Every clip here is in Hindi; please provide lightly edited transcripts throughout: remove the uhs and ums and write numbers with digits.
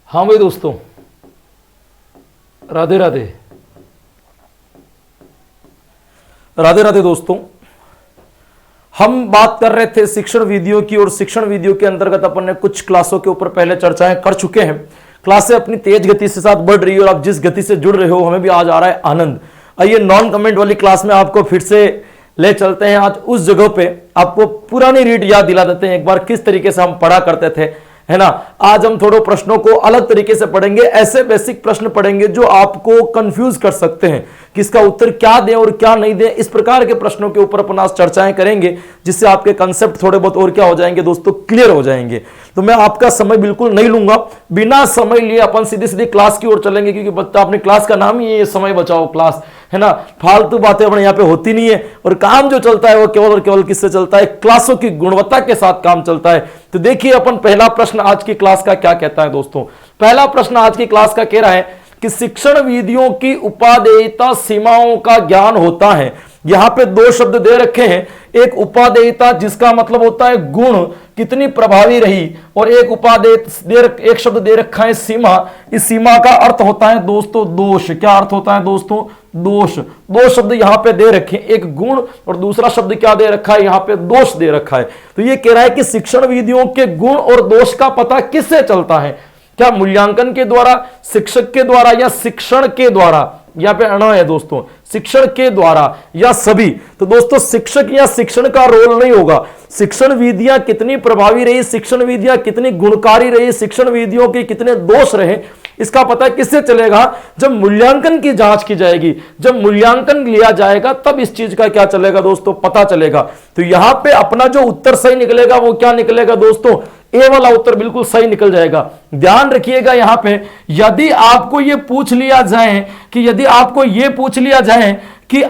हाँ भाई दोस्तों, राधे राधे राधे राधे दोस्तों। हम बात कर रहे थे शिक्षण विधियों की, और शिक्षण विधियों के अंतर्गत अपन ने कुछ क्लासों के ऊपर पहले चर्चाएं कर चुके हैं। क्लासें अपनी तेज गति से साथ बढ़ रही है और आप जिस गति से जुड़ रहे हो हमें भी आज आ रहा है आनंद। आइए नॉन कमेंट वाली क्लास में आपको फिर से ले चलते हैं। आज उस जगह पे आपको पुरानी रीड याद दिला देते हैं एक बार, किस तरीके से हम पढ़ा करते थे, है ना। आज हम थोड़े प्रश्नों को अलग तरीके से पढ़ेंगे। ऐसे बेसिक प्रश्न पढ़ेंगे जो आपको कंफ्यूज कर सकते हैं, किसका उत्तर क्या दें और क्या नहीं दें। इस प्रकार के प्रश्नों के ऊपर अपन आज चर्चाएं करेंगे, जिससे आपके कंसेप्ट थोड़े बहुत और क्या हो जाएंगे दोस्तों, क्लियर हो जाएंगे। तो मैं आपका समय बिल्कुल नहीं लूंगा, बिना समय लिए अपन सीधी सीधी क्लास की ओर चलेंगे, क्योंकि बच्चा अपनी क्लास का नाम ही है समय बचाओ क्लास, है ना। फालतू बातें अपने यहाँ पे होती नहीं है, और काम जो चलता है वो केवल और केवल किससे चलता है, क्लासों की गुणवत्ता के साथ काम चलता है। तो देखिए अपन पहला प्रश्न आज की क्लास का क्या कहता है दोस्तों। पहला प्रश्न आज की क्लास का कह रहा है कि शिक्षण विधियों की उपादेयता सीमाओं का ज्ञान होता है। यहां पे दो शब्द दे रखे हैं, एक उपादेयता जिसका मतलब होता है गुण कितनी प्रभावी रही, और एक एक शब्द दे रखा है सीमा। इस सीमा का अर्थ होता है दोस्तों दोष। क्या अर्थ होता है दोस्तों, दोष। दो शब्द यहां पे दे रखे, एक गुण और दूसरा शब्द क्या दे रखा है, यहां पे दोष दे रखा है। तो ये कह रहा है कि शिक्षण विधियों के गुण और दोष का पता किससे चलता है, क्या मूल्यांकन के द्वारा, शिक्षक के द्वारा, या शिक्षण के द्वारा। यहां पे अण है दोस्तों, शिक्षण के द्वारा या सभी। तो दोस्तों शिक्षक या शिक्षण का रोल नहीं होगा। शिक्षण विधियां कितनी प्रभावी रही, शिक्षण विधियां कितनी गुणकारी रही, शिक्षण विधियों के कितने दोष रहे, इसका पता किससे चलेगा, जब मूल्यांकन की जांच की जाएगी, जब मूल्यांकन लिया जाएगा तब इस चीज का क्या चलेगा दोस्तों, पता चलेगा। तो यहां पे अपना जो उत्तर सही निकलेगा वो क्या निकलेगा दोस्तों, ए वाला उत्तर बिल्कुल सही निकल जाएगा। ध्यान रखिएगा यहां पे, यदि आपको यह पूछ लिया जाए कि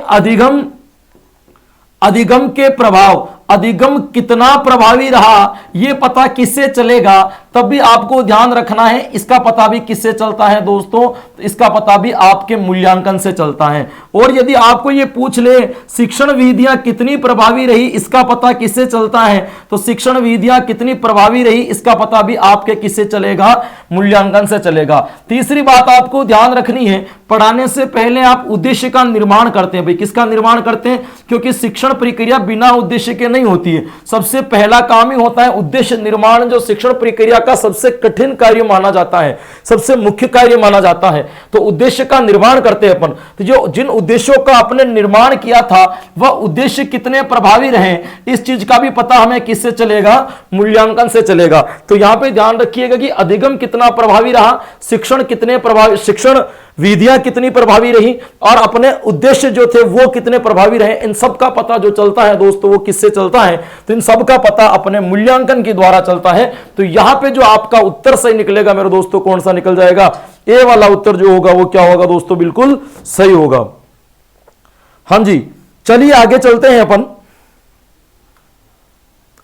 अधिगम के प्रभाव, अधिगम कितना प्रभावी रहा, यह पता किससे चलेगा, तब भी आपको ध्यान रखना है इसका पता भी किससे चलता है दोस्तों, इसका पता भी आपके मूल्यांकन से चलता है। और यदि आपको यह पूछ ले शिक्षण विधियां कितनी प्रभावी रही, इसका पता किससे चलता है, तो शिक्षण विधियां कितनी प्रभावी रही इसका पता भी आपके किससे चलेगा, मूल्यांकन से चलेगा। तीसरी बात आपको ध्यान रखनी है, पढ़ाने से पहले आप उद्देश्य का निर्माण करते हैं। भाई किसका निर्माण करते हैं, क्योंकि शिक्षण प्रक्रिया बिना उद्देश्य के नहीं होती है। सबसे पहला काम ही होता है उद्देश्य निर्माण, जो शिक्षण प्रक्रिया का सबसे कठिन कार्य माना जाता है, सबसे मुख्य कार्य माना जाता है। तो उद्देश्य का निर्माण करते हैं अपन। तो जो जिन उद्देश्यों का आपने निर्माण किया था वह उद्देश्य कितने प्रभावी रहे, इस चीज का भी पता हमें किससे चलेगा, मूल्यांकन से चलेगा। तो यहां पे ध्यान रखिएगा कि अधिगम कितना प्रभावी रहा, शिक्षण कितने प्रभावी, शिक्षण विधियां कितनी प्रभावी रही, और अपने उद्देश्य जो थे वो कितने प्रभावी रहे, इन सब का पता जो चलता है दोस्तों वो किससे चलता है, तो इन सब का पता अपने मूल्यांकन के द्वारा चलता है। तो यहां पे जो आपका उत्तर सही निकलेगा मेरे दोस्तों, कौन सा निकल जाएगा, ए वाला उत्तर जो होगा वो क्या होगा दोस्तों, बिल्कुल सही होगा। हां जी, चलिए आगे चलते हैं अपन,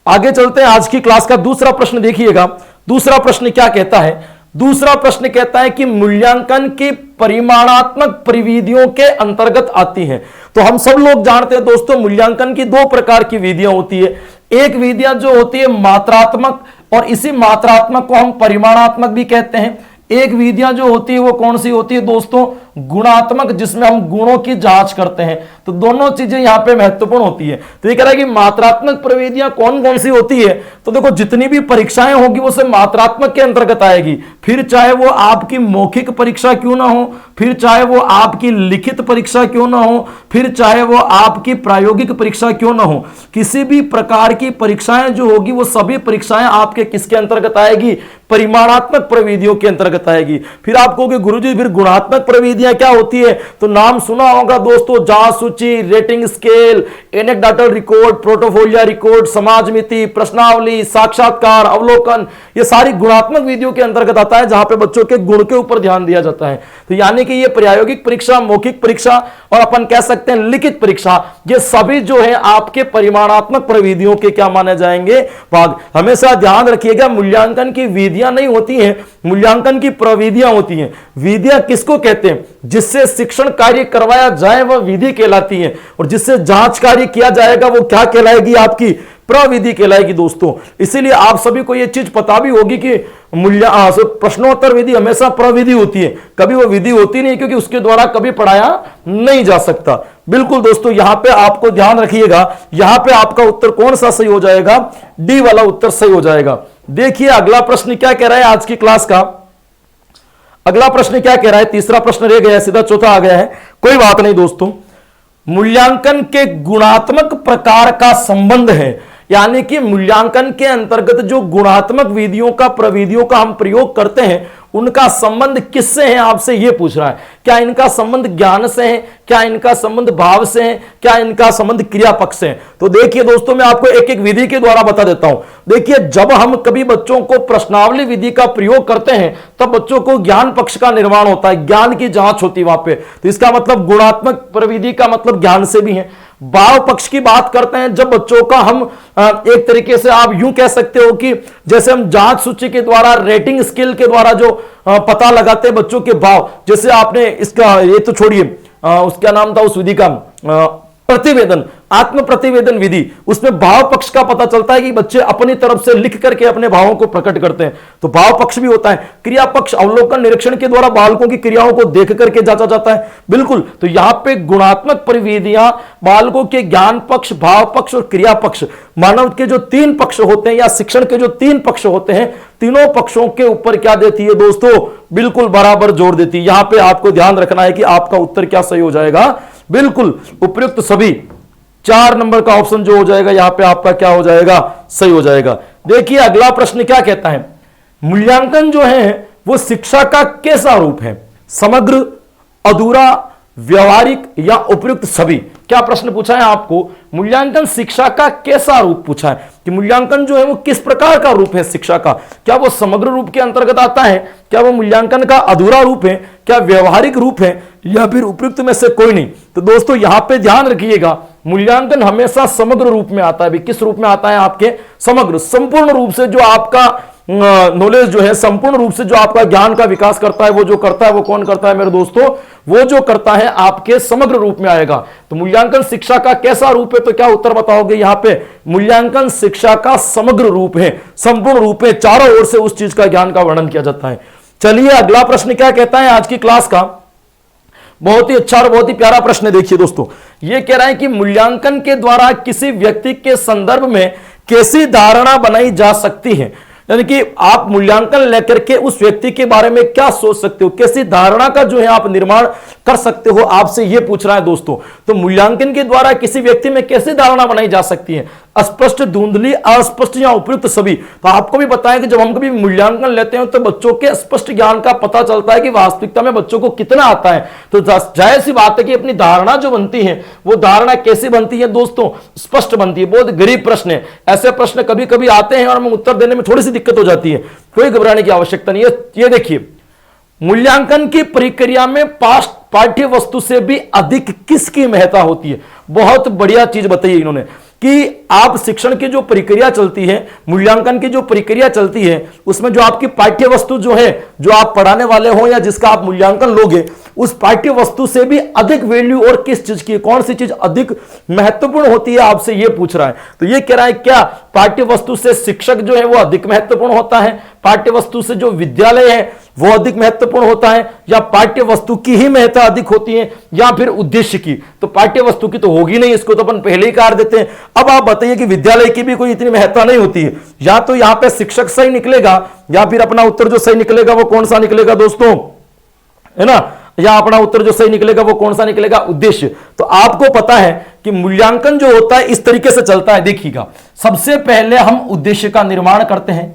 आगे चलते हैं। आज की क्लास का दूसरा प्रश्न देखिएगा। दूसरा प्रश्न क्या कहता है, दूसरा प्रश्न कहता है कि मूल्यांकन की परिमाणात्मक परिविधियों के अंतर्गत आती हैं। तो हम सब लोग जानते हैं दोस्तों, मूल्यांकन की दो प्रकार की विधियां होती है। एक विधियां जो होती है मात्रात्मक, और इसी मात्रात्मक को हम परिमाणात्मक भी कहते हैं। एक विधियां जो होती है वो कौन सी होती है दोस्तों, गुणात्मक, जिसमें हम गुणों की जांच करते हैं। तो दोनों चीजें यहां पे महत्वपूर्ण होती है। तो ये कह रहा है कि मात्रात्मक प्रविधियां कौन कौन सी होती है, तो देखो जितनी भी परीक्षाएं होगी वो सब मात्रात्मक के अंतर्गत आएगी। फिर चाहे वो आपकी मौखिक परीक्षा क्यों ना हो, फिर चाहे वो आपकी लिखित परीक्षा क्यों ना हो, फिर चाहे वो आपकी प्रायोगिक परीक्षा क्यों ना हो, किसी भी प्रकार की परीक्षाएं जो होगी वो सभी परीक्षाएं आपके किसके अंतर्गत आएगी, परिमाणात्मक प्रविधियों के अंतर्गत आएगी। फिर आप कहोगे गुरुजी फिर गुणात्मक प्रविधियां क्या होती है, तो नाम सुना होगा दोस्तों, जांच सूची, rating scale, anecdotal record, portfolio record, समाजमिति, प्रश्नावली, साक्षात्कार, अवलोकन, ये सारी गुणात्मक विधियों के अंतर्गत आता है, जहां पे बच्चों के गुण के ऊपर ध्यान दिया जाता है। तो यानी कि ये प्रायोगिक परीक्षा, मौखिक परीक्षा और अपन कह सकते हैं लिखित परीक्षा, ये सभी जो है आपके परिमाणात्मक प्रविधियों के क्या माने जाएंगे, भाग। हमेशा ध्यान रखिएगा मूल्यांकन की विधियां नहीं होती हैं, मूल्यांकन की प्रविधियां होती हैं। विधियां किसको कहते हैं, जिससे शिक्षण कार्य करवाया जाए वह विधि कहलाती है, और जिससे जांच कार्य किया जाएगा वो क्या कहलाएगी, आपकी प्रविधि कहलाएगी दोस्तों। इसीलिए आप सभी को यह चीज पता भी होगी कि प्रश्नोत्तर विधि हमेशा प्रविधि होती है, कभी वो विधि होती नहीं, क्योंकि उसके द्वारा कभी पढ़ाया नहीं जा सकता। बिल्कुल दोस्तों, यहां पे आपको ध्यान रखिएगा, यहां पे आपका उत्तर कौन सा सही हो जाएगा, डी वाला उत्तर सही हो जाएगा। देखिए अगला प्रश्न क्या कह रहा है आज की क्लास का, अगला प्रश्न क्या कह रहा है, तीसरा प्रश्न रह गया है, सीधा चौथा आ गया है, कोई बात नहीं दोस्तों। मूल्यांकन के गुणात्मक प्रकार का संबंध है, यानी कि मूल्यांकन के अंतर्गत जो गुणात्मक विधियों का प्रविधियों का हम प्रयोग करते हैं उनका संबंध किससे है, आपसे यह पूछ रहा है। क्या इनका संबंध ज्ञान से है, क्या इनका संबंध भाव से है, क्या इनका संबंध क्रिया पक्ष से है। तो देखिए दोस्तों, मैं आपको एक एक विधि के द्वारा बता देता हूं। देखिए, जब हम कभी बच्चों को प्रश्नावली विधि का प्रयोग करते हैं तब बच्चों को ज्ञान पक्ष का निर्माण होता है, ज्ञान की जांच होती है वहां पे। तो इसका मतलब गुणात्मक प्रविधि का मतलब ज्ञान से भी है। भाव पक्ष की बात करते हैं जब बच्चों का हम एक तरीके से आप यूं कह सकते हो कि जैसे हम जांच सूची के द्वारा, रेटिंग स्केल के द्वारा जो पता लगाते हैं बच्चों के भाव, जैसे आपने इसका ये तो छोड़िए, उसका नाम था उस विधि का प्रतिवेदन, आत्म प्रतिवेदन विधि। उसमें भाव पक्ष का पता चलता है कि बच्चे अपनी तरफ से लिख करके अपने भावों को प्रकट करते हैं, तो भाव पक्ष भी होता है। क्रिया पक्ष अवलोकन निरीक्षण के द्वारा बालकों की क्रियाओं को देख करके जांचा जाता है। बिल्कुल, तो यहां पे गुणात्मक परिविधियां बालकों के ज्ञान पक्ष, भाव पक्ष और क्रिया पक्ष, मानव के जो तीन पक्ष होते हैं या शिक्षण के जो तीन पक्ष होते हैं, तीनों पक्षों के ऊपर क्या देती है दोस्तों, बिल्कुल बराबर जोर देती है। यहां पे आपको ध्यान रखना है कि आपका उत्तर क्या सही हो जाएगा, बिल्कुल उपयुक्त सभी 4 नंबर का ऑप्शन जो हो जाएगा यहां पे आपका क्या हो जाएगा, सही हो जाएगा। देखिए अगला प्रश्न क्या कहता है, मूल्यांकन जो है वो शिक्षा का कैसा रूप है, समग्र, अधूरा, व्यवहारिक या उपयुक्त सभी। क्या प्रश्न पूछा है आपको, मूल्यांकन शिक्षा का कैसा रूप पूछा है कि मूल्यांकन जो है वो किस प्रकार का रूप है शिक्षा का, क्या वो समग्र रूप के अंतर्गत आता है, क्या वो मूल्यांकन का अधूरा रूप है, क्या व्यवहारिक रूप है या फिर उपयुक्त में से कोई नहीं। तो दोस्तों यहां पे ध्यान रखिएगा, मूल्यांकन हमेशा समग्र रूप में आता है। किस रूप में आता है, आपके समग्र, संपूर्ण रूप से जो आपका नॉलेज जो है, संपूर्ण रूप से जो आपका ज्ञान का विकास करता है, वो जो करता है वो कौन करता है मेरे दोस्तों, वो जो करता है आपके समग्र रूप में आएगा। तो मूल्यांकन शिक्षा का कैसा रूप है, तो क्या उत्तर बताओगे यहां पे, मूल्यांकन शिक्षा का समग्र रूप है, संपूर्ण रूप है, चारों ओर से उस चीज का ज्ञान का वर्णन किया जाता है। चलिए अगला प्रश्न क्या कहता है आज की क्लास का, बहुत ही अच्छा और बहुत ही प्यारा प्रश्न है। देखिए दोस्तों, यह कह रहा है कि मूल्यांकन के द्वारा किसी व्यक्ति के संदर्भ में कैसी धारणा बनाई जा सकती है, यानी कि आप मूल्यांकन लेकर के उस व्यक्ति के बारे में क्या सोच सकते हो, कैसी धारणा का जो है आप निर्माण कर सकते हो, आपसे यह पूछ रहा है दोस्तों। तो मूल्यांकन के द्वारा किसी व्यक्ति में कैसी धारणा बनाई जा सकती है, स्पष्ट, धुंधली, अस्पष्ट या उपयुक्त सभी। तो आपको भी बताएं कि जब हम कभी मूल्यांकन लेते हैं तो बच्चों के स्पष्ट ज्ञान का पता चलता है कि वास्तविकता में बच्चों को कितना आता है। तो जाहिर सी बात है कि अपनी धारणा जो बनती है वो धारणा कैसी बनती है दोस्तों, स्पष्ट बनती है। बहुत गरीब प्रश्न है, ऐसे प्रश्न कभी कभी आते हैं और हमें उत्तर देने में थोड़ी सी दिक्कत हो जाती है, कोई घबराने की आवश्यकता नहीं है। ये देखिए, मूल्यांकन की प्रक्रिया में पाठ्य वस्तु से भी अधिक किसकी महत्ता होती है। बहुत बढ़िया चीज बताई इन्होंने कि आप शिक्षण की जो प्रक्रिया चलती है, मूल्यांकन की जो प्रक्रिया चलती है, उसमें जो आपकी पाठ्य वस्तु जो है, जो आप पढ़ाने वाले हो या जिसका आप मूल्यांकन लोगे, उस पाठ्य वस्तु से भी अधिक वैल्यू और किस चीज की, कौन सी चीज अधिक महत्वपूर्ण होती है, आपसे यह पूछ रहा है। तो यह कह रहा है क्या पाठ्य वस्तु से शिक्षक जो है वो अधिक महत्वपूर्ण होता है, पाठ्य वस्तु से जो विद्यालय है वो अधिक महत्वपूर्ण होता है, या पाठ्य वस्तु की ही महत्ता अधिक होती है, या फिर उद्देश्य की। तो पाठ्य वस्तु की तो होगी नहीं, इसको तो अपन पहले ही कर देते हैं। अब आप बताइए कि विद्यालय की भी कोई इतनी महत्ता नहीं होती है, या तो यहां पे शिक्षक सही निकलेगा या फिर अपना उत्तर जो सही निकलेगा वो कौन सा निकलेगा दोस्तों, है ना, या अपना उत्तर जो सही निकलेगा वो कौन सा निकलेगा, उद्देश्य। तो आपको पता है कि मूल्यांकन जो होता है इस तरीके से चलता है। देखिएगा, सबसे पहले हम उद्देश्य का निर्माण करते हैं।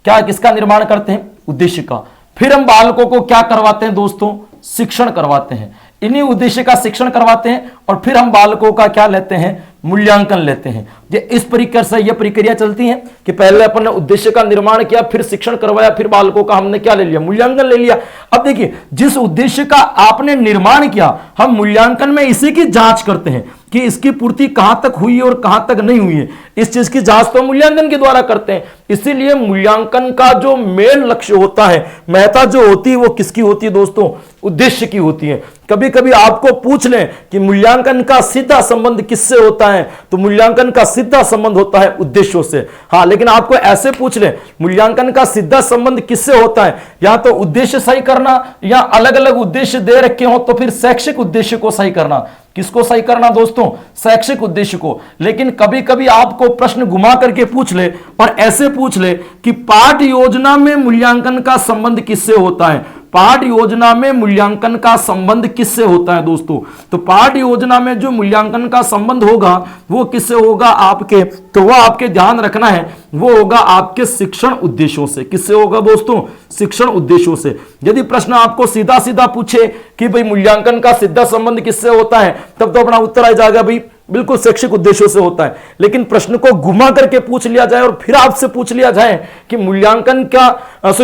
क्या, किसका निर्माण करते हैं, उद्देश्य का। फिर हम बालकों को क्या करवाते हैं दोस्तों, शिक्षण करवाते हैं, इन्हीं उद्देश्य का शिक्षण करवाते हैं, और फिर हम बालकों का क्या लेते हैं, मूल्यांकन लेते हैं। ये इस प्रक्रिया से यह प्रक्रिया चलती है कि पहले अपन ने उद्देश्य का निर्माण किया, फिर शिक्षण करवाया, फिर बालकों का हमने क्या ले लिया, मूल्यांकन ले लिया। अब देखिए, जिस उद्देश्य का आपने निर्माण किया, हम मूल्यांकन में इसी की जांच करते हैं, कि इसकी पूर्ति कहां तक हुई है और कहां तक नहीं हुई है। इस चीज की जांच तो मूल्यांकन के द्वारा करते हैं। इसीलिए मूल्यांकन का जो मेन लक्ष्य होता है, महत्ता जो होती है, वो किसकी होती है दोस्तों? उद्देश्य की होती है। कभी कभी आपको पूछ लें कि मूल्यांकन का सीधा संबंध किससे होता है, तो मूल्यांकन का सीधा संबंध होता है उद्देश्यों से। हाँ, लेकिन आपको ऐसे पूछ लें मूल्यांकन का सीधा संबंध किससे होता है, या तो उद्देश्य सही करना, या अलग अलग उद्देश्य दे रखे हो तो फिर शैक्षिक उद्देश्य को सही करना। किसको सही करना दोस्तों? शैक्षिक उद्देश्य को। लेकिन कभी कभी आपको प्रश्न घुमा करके पूछ ले और ऐसे पूछ ले कि पाठ योजना में मूल्यांकन का संबंध किससे होता है। पाठ योजना में मूल्यांकन का संबंध किससे होता है दोस्तों? तो पाठ योजना में जो मूल्यांकन का संबंध होगा वो किससे होगा? आपके, तो वह आपके ध्यान रखना है, वो होगा आपके शिक्षण उद्देश्यों से। किससे होगा दोस्तों? शिक्षण उद्देश्यों से। यदि प्रश्न आपको सीधा सीधा पूछे कि भाई मूल्यांकन का सीधा संबंध किससे होता है, तब तो अपना उत्तर आ जाएगा भाई बिल्कुल शैक्षिक उद्देश्यों से होता है। लेकिन प्रश्न को घुमा करके पूछ लिया जाए और फिर आपसे पूछ लिया जाए कि मूल्यांकन का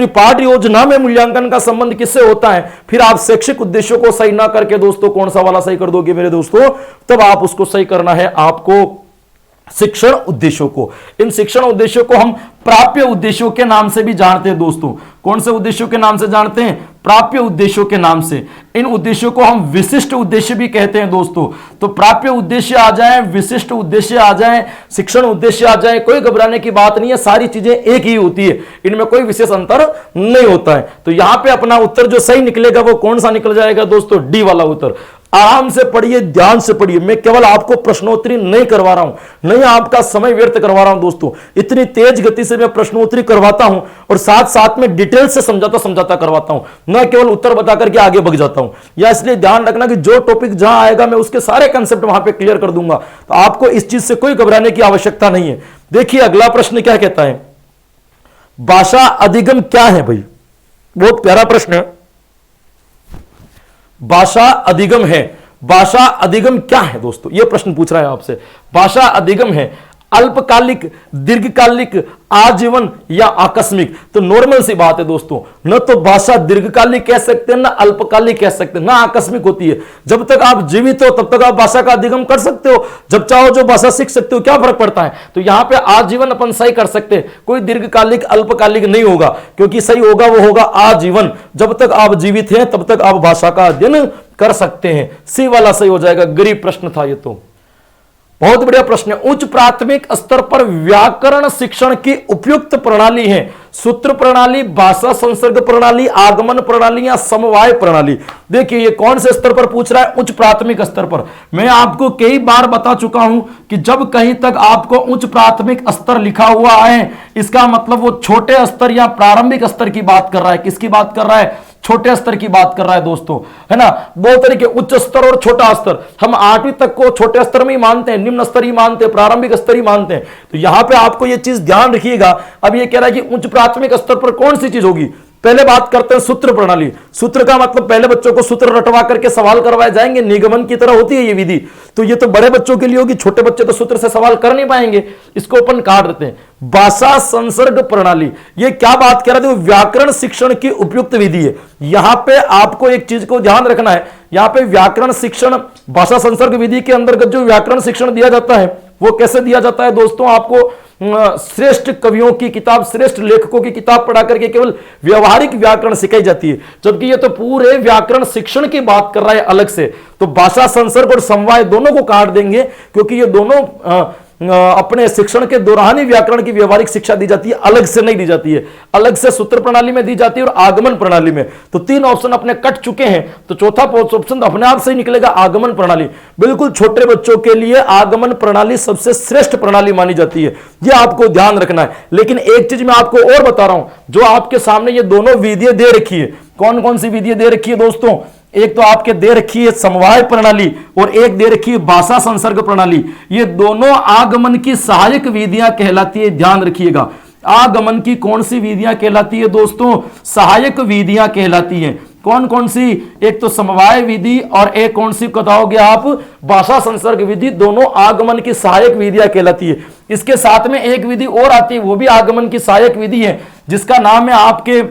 पाठ योजना में मूल्यांकन का संबंध किससे होता है, फिर आप शैक्षिक उद्देश्यों को सही ना करके दोस्तों कौन सा वाला सही कर दोगे मेरे दोस्तों? तब आप उसको सही करना है आपको शिक्षण उद्देश्यों को। इन शिक्षण उद्देश्यों को हम प्राप्य उद्देश्यों के नाम से भी जानते हैं दोस्तों। कौन से उद्देश्यों के नाम से जानते हैं? प्राप्य उद्देश्यों के नाम से। इन उद्देश्यों को हम विशिष्ट उद्देश्य भी कहते हैं दोस्तों। तो प्राप्य उद्देश्य आ जाए, विशिष्ट उद्देश्य आ जाए, शिक्षण उद्देश्य आ जाए, कोई घबराने की बात नहीं है, सारी चीजें एक ही होती है, इनमें कोई विशेष अंतर नहीं होता है। तो यहां पे अपना उत्तर जो सही निकलेगा वो कौन सा निकल जाएगा दोस्तों? डी वाला उत्तर। आराम से पढ़िए, ध्यान से पढ़िए। मैं केवल आपको प्रश्नोत्तरी नहीं करवा रहा हूं, नहीं आपका समय व्यर्थ करवा रहा हूं दोस्तों। इतनी तेज गति से मैं प्रश्नोत्तरी करवाता हूं और साथ साथ में डिटेल से समझाता करवाता हूं, न केवल उत्तर बता करके आगे बढ़ जाता हूं। या इसलिए ध्यान रखना कि जो टॉपिक जहां आएगा मैं उसके सारे कंसेप्ट वहां पे क्लियर कर दूंगा। तो आपको इस चीज से कोई घबराने की आवश्यकता नहीं है। देखिए अगला प्रश्न क्या कहता है, भाषा अधिगम क्या है भाई? बहुत प्यारा प्रश्न है। भाषा अधिगम है। भाषा अधिगम क्या है दोस्तों? यह प्रश्न पूछ रहा है आपसे। भाषा अधिगम है अल्पकालिक, दीर्घकालिक, आजीवन या आकस्मिक। तो नॉर्मल सी बात है दोस्तों, न तो भाषा दीर्घकालिक कह सकते हैं, ना अल्पकालिक कह सकते हैं, ना आकस्मिक होती है। जब तक आप जीवित हो तब तक आप भाषा का अधिगम कर सकते हो, जब चाहो जो भाषा सीख सकते हो, क्या फर्क पड़ता है? तो यहां पे आजीवन अपन सही कर सकते हैं, कोई दीर्घकालिक अल्पकालिक नहीं होगा, क्योंकि सही होगा वो होगा आजीवन। जब तक आप जीवित हैं तब तक आप भाषा का अध्ययन कर सकते हैं। सी वाला सही हो जाएगा। गरीब प्रश्न था ये तो, बहुत बढ़िया प्रश्न है। उच्च प्राथमिक स्तर पर व्याकरण शिक्षण की उपयुक्त प्रणाली है सूत्र प्रणाली, भाषा संसर्ग प्रणाली, आगमन प्रणाली या समवाय प्रणाली। देखिए ये कौन से स्तर पर पूछ रहा है? उच्च प्राथमिक स्तर पर। मैं आपको कई बार बता चुका हूं कि जब कहीं तक आपको उच्च प्राथमिक स्तर लिखा हुआ है, इसका मतलब वो छोटे स्तर या प्रारंभिक स्तर की बात कर रहा है। किसकी बात कर रहा है? छोटे स्तर की बात कर रहा है दोस्तों, है ना। बहुत तरीके उच्च स्तर और छोटा स्तर, हम 8वीं तक को छोटे स्तर में ही मानते हैं, निम्न स्तर ही मानते हैं, प्रारंभिक स्तर ही मानते हैं। तो यहां पे आपको ये चीज ध्यान रखिएगा। अब ये कह रहा है कि उच्च प्राथमिक स्तर पर कौन सी चीज होगी? पहले बात करते हैं सूत्र प्रणाली। सूत्र का मतलब पहले बच्चों को सूत्र रटवा करके सवाल करवाए जाएंगे, निगमन की तरह होती है ये विधि। तो ये तो बड़े बच्चों के लिए होगी, छोटे बच्चे तो सूत्र से सवाल कर नहीं पाएंगे, इसको अपन काट देते हैं। भाषा संसर्ग प्रणाली, ये क्या बात कर रहे थे? व्याकरण शिक्षण की उपयुक्त विधि है। यहां पे आपको एक चीज को ध्यान रखना है, यहां पे व्याकरण शिक्षण भाषा संसर्ग विधि के अंतर्गत जो व्याकरण शिक्षण दिया जाता है वो कैसे दिया जाता है दोस्तों? आपको श्रेष्ठ कवियों की किताब, श्रेष्ठ लेखकों की किताब पढ़ा करके केवल व्यवहारिक व्याकरण सिखाई जाती है, जबकि ये तो पूरे व्याकरण शिक्षण की बात कर रहा है अलग से। तो भाषा संसर्ग और समवाय दोनों को काट देंगे, क्योंकि ये दोनों अपने शिक्षण के दौरान ही व्याकरण की व्यवहारिक शिक्षा दी जाती है, अलग से नहीं दी जाती है। अलग से सूत्र प्रणाली में दी जाती है और आगमन प्रणाली में। तो 3 ऑप्शन अपने कट चुके हैं, तो चौथा ऑप्शन अपने आप से ही निकलेगा, आगमन प्रणाली। बिल्कुल छोटे बच्चों के लिए आगमन प्रणाली सबसे श्रेष्ठ प्रणाली मानी जाती है, यह आपको ध्यान रखना है। लेकिन एक चीज मैं आपको और बता रहा हूं, जो आपके सामने ये दोनों विधियां दे रखी है, कौन कौन सी विधियां दे रखी है दोस्तों? एक तो आपके दे रखी है समवाय प्रणाली और एक दे रखी है भाषा संसर्ग प्रणाली। ये दोनों आगमन की सहायक विधियां कहलाती है, ध्यान रखिएगा। आगमन की कौन सी विधियां कहलाती है दोस्तों? सहायक विधियां कहलाती हैं। कौन कौन सी? एक तो समवाय विधि और एक कौन सी बताओगे आप? भाषा संसर्ग विधि। दोनों आगमन की सहायक विधियां कहलाती है। इसके साथ में एक विधि और आती है, वो भी आगमन की सहायक विधि है, जिसका नाम है आपके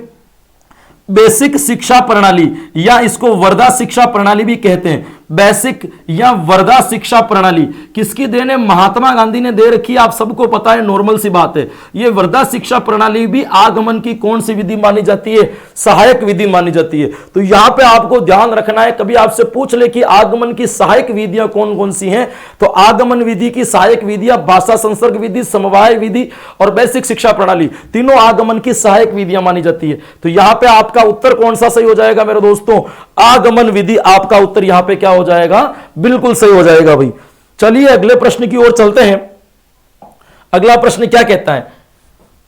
बेसिक शिक्षा प्रणाली, या इसको वर्धा शिक्षा प्रणाली भी कहते हैं। बेसिक या वर्धा शिक्षा प्रणाली किसकी देन है? महात्मा गांधी ने दे रखी है, आप सबको पता है, नॉर्मल सी बात है। ये वर्धा शिक्षा प्रणाली भी आगमन की कौन सी विधि मानी जाती है? सहायक विधि मानी जाती है। तो यहां पे आपको ध्यान रखना है, कभी आपसे पूछ ले कि आगमन की सहायक विधियां कौन कौन सी हैं, तो आगमन विधि की सहायक विधियां भाषा संसर्ग विधि, समवाय विधि और बेसिक शिक्षा प्रणाली, तीनों आगमन की सहायक विधियां मानी जाती है। तो यहां पे आपका उत्तर कौन सा सही हो जाएगा मेरे दोस्तों? आगमन विधि। आपका उत्तर यहां पे क्या हो जाएगा? बिल्कुल सही हो जाएगा भाई। चलिए अगले प्रश्न की ओर चलते हैं। अगला प्रश्न क्या कहता है?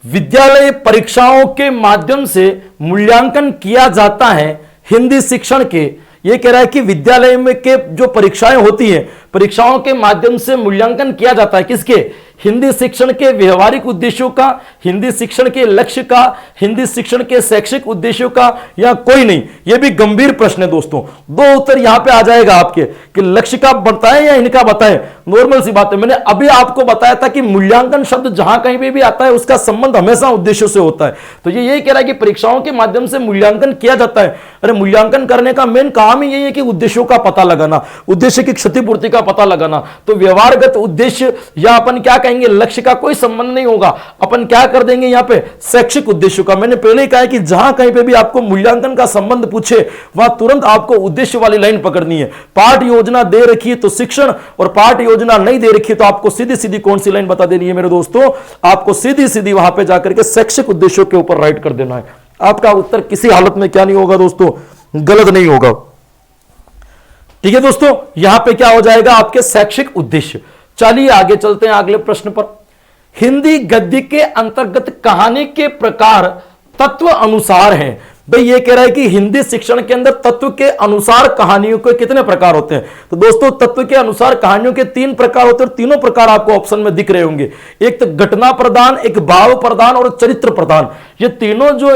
विद्यालय परीक्षाओं के माध्यम से मूल्यांकन किया जाता है हिंदी शिक्षण के। यह कह रहा है कि विद्यालय में के जो परीक्षाएं होती हैं, परीक्षाओं के माध्यम से मूल्यांकन किया जाता है किसके? हिंदी शिक्षण के व्यवहारिक उद्देश्यों का, हिंदी शिक्षण के लक्ष्य का, हिंदी शिक्षण के शैक्षिक उद्देश्यों का, या कोई नहीं। यह भी गंभीर प्रश्न है दोस्तों। दो उत्तर यहां पे आ जाएगा आपके कि लक्ष्य का बताएं या इनका बताएं। नॉर्मल सी बात है, मैंने अभी आपको बताया था कि मूल्यांकन शब्द जहां कहीं भी आता है उसका संबंध हमेशा उद्देश्यों से होता है। तो ये यही कह रहा है कि परीक्षाओं के माध्यम से मूल्यांकन किया जाता है। अरे मूल्यांकन करने का मेन काम ही यही है कि उद्देश्यों का पता लगाना, उद्देश्य की क्षतिपूर्ति का पता लगाना। तो व्यवहारगत उद्देश्य या अपन क्या कहेंगे, लक्ष्य का कोई संबंध नहीं होगा, अपन क्या कर देंगे यहां पे? शैक्षिक उद्देश्यों का। मैंने पहले ही कहा है कि जहां कहीं पे भी आपको मूल्यांकन का संबंध पूछे वहां तुरंत आपको उद्देश्य वाली लाइन पकड़नी है। पाठ योजना दे रखी है तो शिक्षण, और पाठ योजना नहीं दे रखी है तो आपको सीधी सीधी कौन सी लाइन बता देनी है मेरे दोस्तों? आपको सीधी सीधी वहां पे जाकर के शैक्षिक उद्देश्यों के ऊपर राइट कर देना है। आपका उत्तर किसी हालत में क्या नहीं होगा दोस्तों? गलत नहीं होगा। ठीक है दोस्तों, यहां पे क्या हो जाएगा? आपके शैक्षिक उद्देश्य। चलिए आगे चलते हैं अगले प्रश्न पर। हिंदी गद्य के अंतर्गत कहानी के प्रकार तत्व अनुसार हैं। भाई ये कह रहा है कि हिंदी शिक्षण के अंदर तत्व के अनुसार कहानियों के कितने प्रकार होते हैं? तो दोस्तों तत्व के अनुसार कहानियों के 3 प्रकार होते हैं, और तीनों प्रकार आपको ऑप्शन में दिख रहे होंगे। एक तो घटना प्रधान, एक भाव प्रधान और चरित्र प्रधान। ये तीनों जो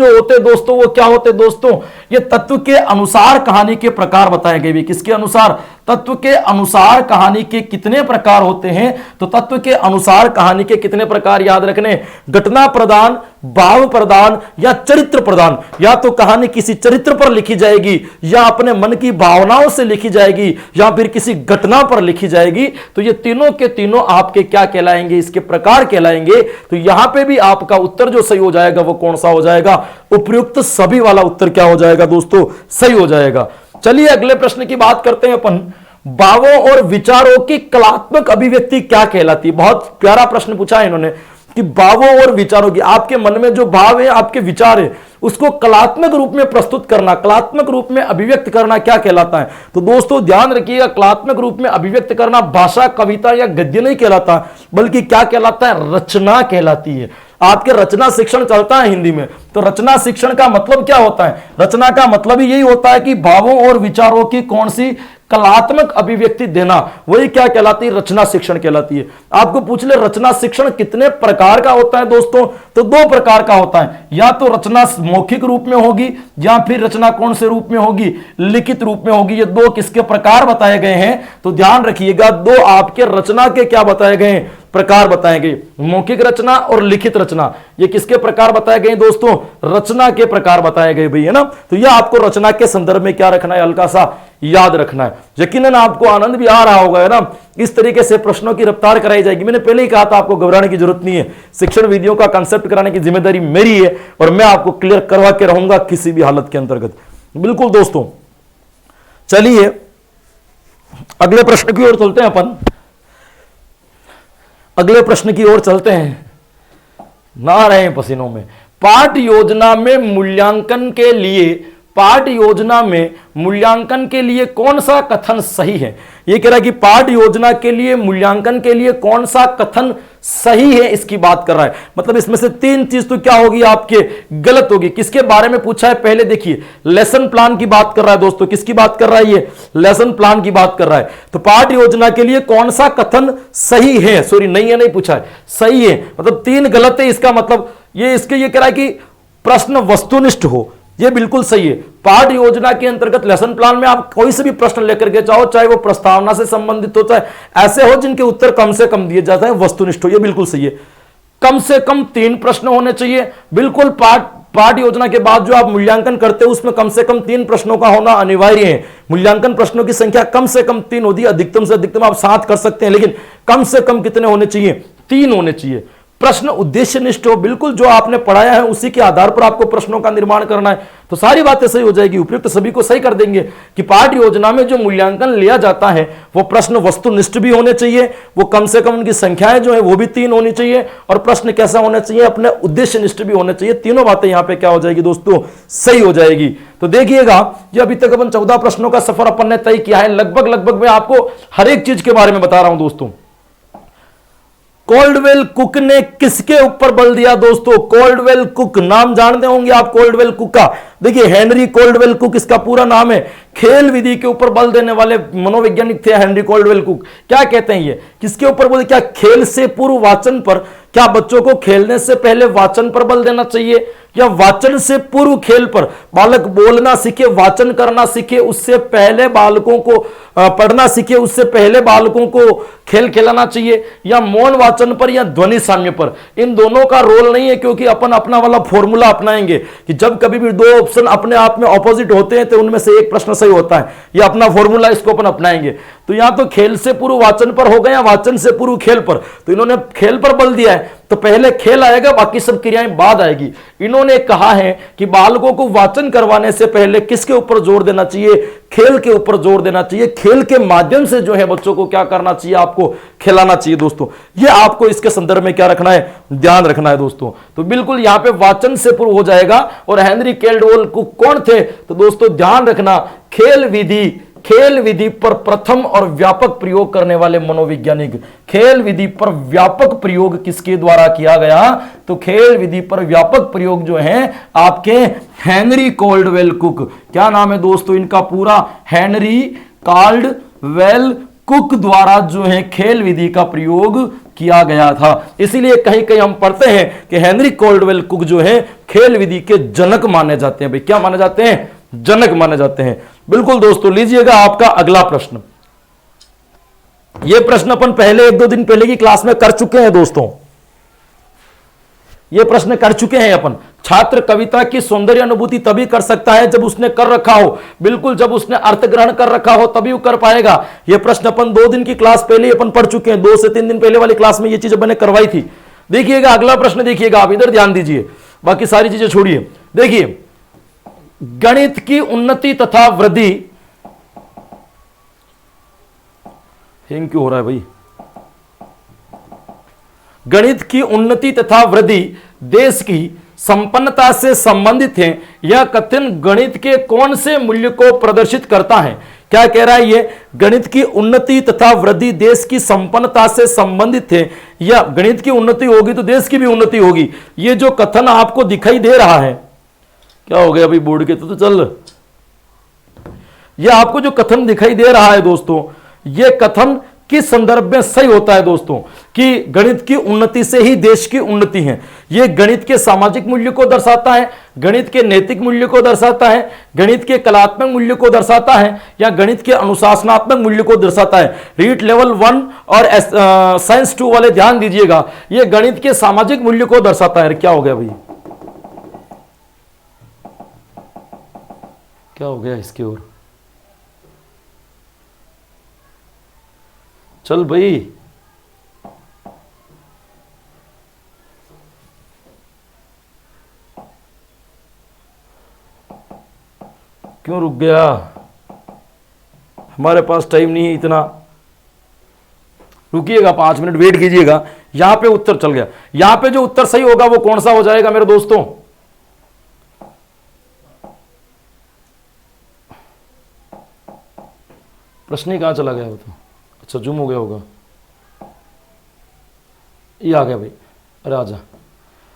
होते दोस्तों, वो क्या होते दोस्तों? ये तत्व के अनुसार कहानी के प्रकार बताए गए। किसके अनुसार? तत्व के अनुसार कहानी के कितने प्रकार होते हैं? तो तत्व के अनुसार कहानी के कितने प्रकार याद रखने? घटना प्रधान, भाव प्रधान या चरित्र प्रधान। या तो कहानी किसी चरित्र पर लिखी जाएगी, या अपने मन की भावनाओं से लिखी जाएगी, या फिर किसी घटना पर लिखी जाएगी। तो ये तीनों के तीनों आपके क्या कहलाएंगे? इसके प्रकार कहलाएंगे। तो यहां पे भी आपका उत्तर जो सही हो जाएगा वो कौन सा हो जाएगा? उपर्युक्त सभी वाला उत्तर क्या हो जाएगा दोस्तों? सही हो जाएगा। चलिए अगले प्रश्न की बात करते हैं अपन। भावों और विचारों की कलात्मक अभिव्यक्ति क्या कहलाती है? बहुत प्यारा प्रश्न पूछा है इन्होंने कि भावों और विचारों की, आपके मन में जो भाव है, आपके विचार है, उसको कलात्मक रूप में प्रस्तुत करना, कलात्मक रूप में अभिव्यक्त करना क्या कहलाता है? तो दोस्तों ध्यान रखिएगा, कलात्मक रूप में अभिव्यक्त करना भाषा, कविता या गद्य नहीं कहलाता, बल्कि क्या कहलाता है? रचना कहलाती है। आपके रचना शिक्षण चलता है हिंदी में, तो रचना शिक्षण का मतलब क्या होता है? रचना का मतलब ही यही होता है कि भावों और विचारों की कौन सी कलात्मक अभिव्यक्ति देना, वही क्या कहलाती है? रचना शिक्षण कहलाती है। आपको पूछ ले रचना शिक्षण कितने प्रकार का होता है दोस्तों? तो 2 प्रकार का होता है। या तो रचना मौखिक रूप में होगी, या फिर रचना कौन से रूप में होगी? लिखित रूप में होगी। ये 2 किसके प्रकार बताए गए हैं? तो ध्यान रखिएगा, 2 आपके रचना के क्या बताए गए हैं? प्रकार बताए गए। मौखिक रचना और लिखित रचना, ये किसके प्रकार बताए गए दोस्तों? रचना के प्रकार बताए गए भाई, है ना। तो ये आपको रचना के संदर्भ में क्या रखना है? हल्का सा याद रखना है। यकीनन आपको आनंद भी आ रहा होगा, है ना। इस तरीके से प्रश्नों की रफ्तार कराई जाएगी। मैंने पहले ही कहा था आपको घबराने की जरूरत नहीं है। शिक्षण विधियों का कंसेप्ट कराने की जिम्मेदारी मेरी है, और मैं आपको क्लियर करवा के रहूंगा किसी भी हालत के अंतर्गत। बिल्कुल दोस्तों, चलिए अगले प्रश्न की ओर चलते हैं अपन। अगले प्रश्न की ओर चलते हैं, ना रहे पसीनों में। पाठ योजना में मूल्यांकन के लिए, पाठ योजना में मूल्यांकन के लिए कौन सा कथन सही है? यह कह रहा है कि पाठ योजना के लिए, मूल्यांकन के लिए कौन सा कथन सही है, इसकी बात कर रहा है। मतलब इसमें से 3 चीज तो क्या होगी? आपके गलत होगी। किसके बारे में पूछा है? पहले देखिए, लेसन प्लान की बात कर रहा है दोस्तों। किसकी बात कर रहा है? ये लेसन प्लान की बात कर रहा है। तो पाठ योजना के लिए कौन सा कथन सही है? सॉरी, नहीं है, नहीं पूछा है, सही है। मतलब 3 गलत है, इसका मतलब ये कह रहा है कि प्रश्न वस्तुनिष्ठ हो। ये बिल्कुल सही है। पाठ योजना के अंतर्गत लेसन प्लान में आप कोई से भी प्रश्न लेकर के जाओ, चाहे वो प्रस्तावना से संबंधित हो, चाहे ऐसे हो जिनके उत्तर कम से कम दिए जाते हैं, वस्तुनिष्ठ हो। ये बिल्कुल सही है। कम से कम 3 प्रश्न होने चाहिए। बिल्कुल पाठ योजना के बाद जो आप मूल्यांकन करते हो उसमें कम से कम 3 प्रश्नों का होना अनिवार्य है। मूल्यांकन प्रश्नों की संख्या कम से कम 3 होती है, अधिकतम से अधिकतम आप 7 कर सकते हैं, लेकिन कम से कम कितने होने चाहिए? 3 होने चाहिए। प्रश्न उद्देश्यनिष्ठ हो, बिल्कुल जो आपने पढ़ाया है उसी के आधार पर आपको प्रश्नों का निर्माण करना है, तो सारी बातें सही हो जाएगी। उपयुक्त सभी को सही कर देंगे कि पाठ योजना में जो मूल्यांकन लिया जाता है वो प्रश्न वस्तुनिष्ठ भी होने चाहिए, वो कम से कम उनकी संख्याएं जो है वो भी 3 होनी चाहिए, और प्रश्न कैसा होना चाहिए? अपने उद्देश्यनिष्ठ भी होने चाहिए। तीनों बातें यहां पे क्या हो जाएगी दोस्तों? सही हो जाएगी। तो देखिएगा, ये अभी तक अपन 14 प्रश्नों का सफर अपन ने तय किया है। लगभग मैं आपको हर एक चीज के बारे में बता रहा हूं दोस्तों। कॉल्डवेल कुक ने किसके ऊपर बल दिया दोस्तों? कॉल्डवेल कुक, नाम जानते होंगे आप कॉल्डवेल कुक का। देखिए, हेनरी कॉल्डवेल कुक इसका पूरा नाम है। खेल विधि के ऊपर बल देने वाले मनोवैज्ञानिक थे हेनरी कॉल्डवेल कुक। क्या कहते हैं ये? किसके ऊपर बोले? क्या खेल से पूर्व वाचन पर? क्या बच्चों को खेलने से पहले वाचन पर बल देना चाहिए, या वाचन से पूर्व खेल पर? बालक बोलना सीखे, वाचन करना सीखे, उससे पहले बालकों को पढ़ना सीखे, उससे पहले बालकों को खेल खिलाना चाहिए, या मौन वाचन पर या ध्वनि साम्य पर? इन दोनों का रोल नहीं है, क्योंकि अपन अपना वाला फॉर्मूला अपनाएंगे कि जब कभी भी 2 ऑप्शन अपने आप में ऑपोजिट होते हैं तो उनमें से एक प्रश्न सही होता है। ये अपना फॉर्मूला, इसको अपन अपनाएंगे। तो यहां तो खेल से पूर्व वाचन पर हो गया, वाचन से पूर्व खेल पर, तो इन्होंने खेल पर बल दिया है, तो पहले खेल आएगा, बाकी सब क्रियाएं बाद आएगी। इन्होंने कहा है कि बालकों को वाचन करवाने से पहले किसके ऊपर जोर देना चाहिए? खेल के ऊपर जोर देना चाहिए। खेल के माध्यम से जो है बच्चों को क्या करना चाहिए? आपको खिलाना चाहिए दोस्तों। ये आपको इसके संदर्भ में क्या रखना है? ध्यान रखना है दोस्तों। तो बिल्कुल यहां पे वाचन से पूर्व हो जाएगा। और हेनरी कॉल्डवेल कुक कौन थे? तो दोस्तों ध्यान रखना, खेल विधि पर प्रथम और व्यापक प्रयोग करने वाले मनोवैज्ञानिक। खेल विधि पर व्यापक प्रयोग किसके द्वारा किया गया? तो खेल विधि पर व्यापक प्रयोग जो है आपके हेनरी कॉल्डवेल कुक। क्या नाम है दोस्तों इनका पूरा? हेनरी कॉल्डवेल कुक द्वारा जो है खेल विधि का प्रयोग किया गया था। इसीलिए कहीं कहीं हम पढ़ते हैं कि हेनरी कॉल्डवेल कुक जो है खेल विधि के जनक माने जाते हैं। भाई क्या माने जाते हैं? जनक माने जाते हैं। बिल्कुल दोस्तों, लीजिएगा आपका अगला प्रश्न। यह प्रश्न अपन पहले 1-2 दिन पहले की क्लास में कर चुके हैं दोस्तों। यह प्रश्न कर चुके हैं अपन। छात्र कविता की सौंदर्य अनुभूति तभी कर सकता है जब उसने कर रखा हो, बिल्कुल जब उसने अर्थ ग्रहण कर रखा हो तभी वो कर पाएगा। यह प्रश्न अपन 2 दिन की क्लास पहले ही अपन पढ़ चुके हैं। 2 से 3 दिन पहले वाली क्लास में यह चीज अपन ने करवाई थी। देखिएगा अगला प्रश्न, देखिएगा आप इधर ध्यान दीजिए, बाकी सारी चीजें छोड़िए। देखिए, गणित की उन्नति तथा वृद्धि, हैंग क्यों हो रहा है भाई? गणित की उन्नति तथा वृद्धि देश की संपन्नता से संबंधित है। यह कथन गणित के कौन से मूल्य को प्रदर्शित करता है? क्या कह रहा है ये? गणित की उन्नति तथा वृद्धि देश की संपन्नता से संबंधित है, या गणित की उन्नति होगी तो देश की भी उन्नति होगी। ये जो कथन आपको दिखाई दे रहा है, क्या हो गया अभी बोर्ड के तो चल, ये आपको जो कथन दिखाई दे रहा है दोस्तों, ये कथन किस संदर्भ में सही होता है दोस्तों? कि गणित की उन्नति से ही देश की उन्नति है। ये गणित के सामाजिक मूल्य को दर्शाता है, गणित के नैतिक मूल्य को दर्शाता है, गणित के कलात्मक मूल्य को दर्शाता है, या गणित के अनुशासनात्मक मूल्य को दर्शाता है? रीट लेवल 1 और साइंस 2 वाले ध्यान दीजिएगा, ये गणित के सामाजिक मूल्य को दर्शाता है। क्या हो गया भाई? क्या हो गया इसकी ओर? चल भाई, क्यों रुक गया? हमारे पास टाइम नहीं है इतना, रुकिएगा 5 मिनट वेट कीजिएगा। यहां पे उत्तर चल गया। यहां पे जो उत्तर सही होगा वो कौन सा हो जाएगा मेरे दोस्तों? प्रश्न ही कहां चला गया वो तो? अच्छा, जूम हो गया होगा। ये आ गया भाई, अरे आजा।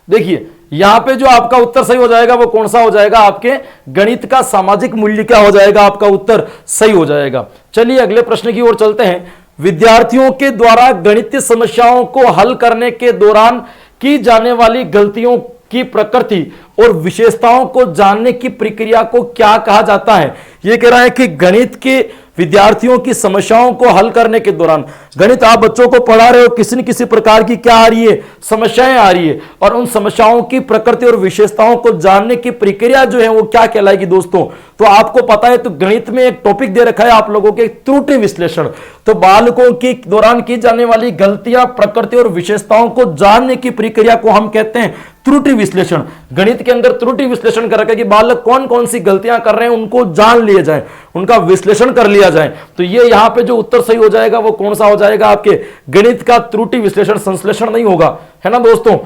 देखिए यहां पे जो आपका उत्तर सही हो जाएगा वो कौन सा हो जाएगा? आपके गणित का सामाजिक मूल्य क्या हो जाएगा? आपका उत्तर सही हो जाएगा। चलिए अगले प्रश्न की ओर चलते हैं। विद्यार्थियों के द्वारा गणितीय समस्याओं को हल करने के दौरान की जाने वाली गलतियों की प्रकृति और विशेषताओं को जानने की प्रक्रिया को क्या कहा जाता है? यह कह रहा है कि गणित के विद्यार्थियों की समस्याओं को हल करने के दौरान, गणित आप बच्चों को पढ़ा रहे हो, किसी न किसी प्रकार की क्या आ रही है, समस्याएं आ रही है, और उन समस्याओं की प्रकृति और विशेषताओं को जानने की प्रक्रिया जो है वो क्या कहलाएगी दोस्तों? तो आपको पता है, तो गणित में एक टॉपिक दे रखा है आप लोगों के, त्रुटि विश्लेषण। तो बालकों के दौरान की जाने वाली गलतियां, प्रकृति और विशेषताओं को जानने की प्रक्रिया को हम कहते हैं त्रुटि विश्लेषण। गणित के अंदर त्रुटि विश्लेषण कर रखा है कि बालक कौन कौन सी गलतियां कर रहे हैं उनको जान लिए जाए, उनका विश्लेषण कर लिया जाए। तो ये यहां पे जो उत्तर सही हो जाएगा वो कौन सा हो जाएगा? आपके गणित का त्रुटि विश्लेषण, संश्लेषण नहीं होगा, है ना दोस्तों।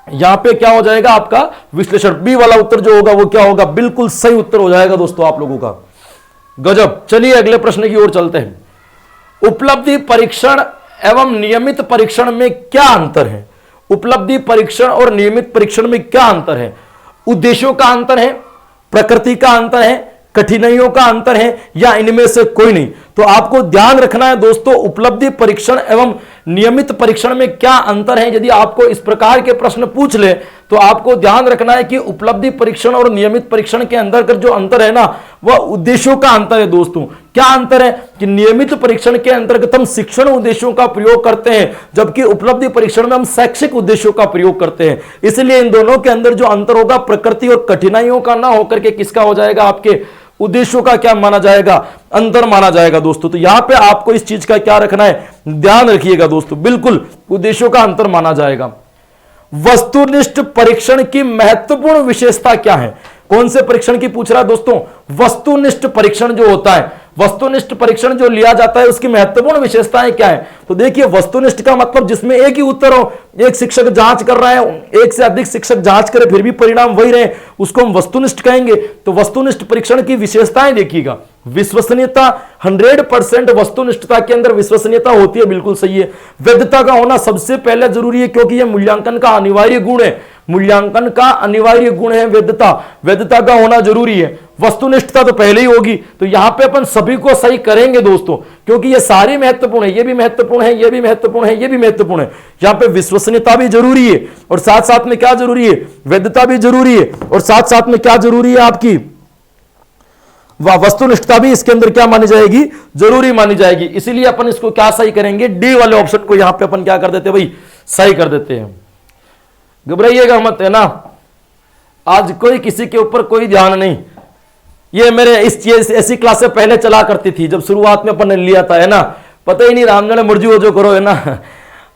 यहां पे क्या हो जाएगा? आपका विश्लेषण। बी वाला उत्तर जो होगा वो क्या होगा? बिल्कुल सही उत्तर हो जाएगा दोस्तों आप लोगों का। गजब। चलिए अगले प्रश्न की ओर चलते हैं। उपलब्धि परीक्षण एवं नियमित परीक्षण में क्या अंतर है? उपलब्धि परीक्षण और नियमित परीक्षण में क्या अंतर है? उद्देश्यों का अंतर है, प्रकृति का अंतर है, कठिनाइयों का अंतर है, या इनमें से कोई नहीं? तो आपको ध्यान रखना है दोस्तों, उपलब्धि परीक्षण एवं नियमित परीक्षण में क्या अंतर है। यदि आपको इस प्रकार के प्रश्न पूछ ले तो आपको ध्यान रखना है कि उपलब्धि परीक्षण और नियमित परीक्षण के अंदर का जो अंतर है ना, वह उद्देश्यों का अंतर है दोस्तों। क्या अंतर है? कि नियमित परीक्षण के अंतर्गत हम शिक्षण उद्देश्यों का प्रयोग करते हैं, जबकि उपलब्धि परीक्षण में हम शैक्षिक उद्देश्यों का प्रयोग करते हैं। इसलिए इन दोनों के अंदर जो अंतर होगा, प्रकृति और कठिनाइयों का ना होकर के किसका हो जाएगा? आपके उद्देश्यों का क्या माना जाएगा? अंतर माना जाएगा दोस्तों। तो यहां पे आपको इस चीज का क्या रखना है? ध्यान रखिएगा दोस्तों, बिल्कुल उद्देश्यों का अंतर माना जाएगा। वस्तुनिष्ठ परीक्षण की महत्वपूर्ण विशेषता क्या है? कौन से परीक्षण की पूछ रहा है दोस्तों? वस्तुनिष्ठ परीक्षण जो होता है, वस्तुनिष्ठ परीक्षण जो लिया जाता है उसकी महत्वपूर्ण विशेषताएं क्या है? तो देखिए, वस्तुनिष्ठ का मतलब जिसमें एक ही उत्तर हो, एक शिक्षक जांच कर रहा है, एक से अधिक शिक्षक जांच करे फिर भी परिणाम वही रहे, उसको हम वस्तुनिष्ठ कहेंगे। तो वस्तुनिष्ठ परीक्षण की विशेषताएं देखिएगा। विश्वसनीयता, 100% वस्तुनिष्ठता के अंदर विश्वसनीयता होती है, बिल्कुल सही है। वैधता का होना सबसे पहले जरूरी है, क्योंकि यह मूल्यांकन का अनिवार्य गुण है। मूल्यांकन का अनिवार्य गुण है वैधता, वैधता का होना जरूरी है। वस्तुनिष्ठता तो पहले ही होगी, तो यहां पे अपन सभी को सही करेंगे दोस्तों, क्योंकि ये सारी महत्वपूर्ण है, ये भी महत्वपूर्ण है, ये भी महत्वपूर्ण है, ये भी महत्वपूर्ण है। यहां पे विश्वसनीयता भी जरूरी है और साथ साथ में क्या जरूरी है? वैधता भी जरूरी है और साथ साथ में क्या जरूरी है? आपकी वस्तुनिष्ठता भी इसके अंदर क्या मानी जाएगी? जरूरी मानी जाएगी। इसीलिए अपन इसको क्या सही करेंगे? डी वाले ऑप्शन को यहां पे अपन क्या कर देते हैं भाई? सही कर देते हैं। घबराइएगा मत, है ना। आज कोई किसी के ऊपर कोई ध्यान नहीं। ये मेरे ऐसी क्लास से पहले चला करती थी, जब शुरुआत में अपन ने लिया था, है ना। पता ही नहीं, राम जाने मर्जी हो जो करो, है ना।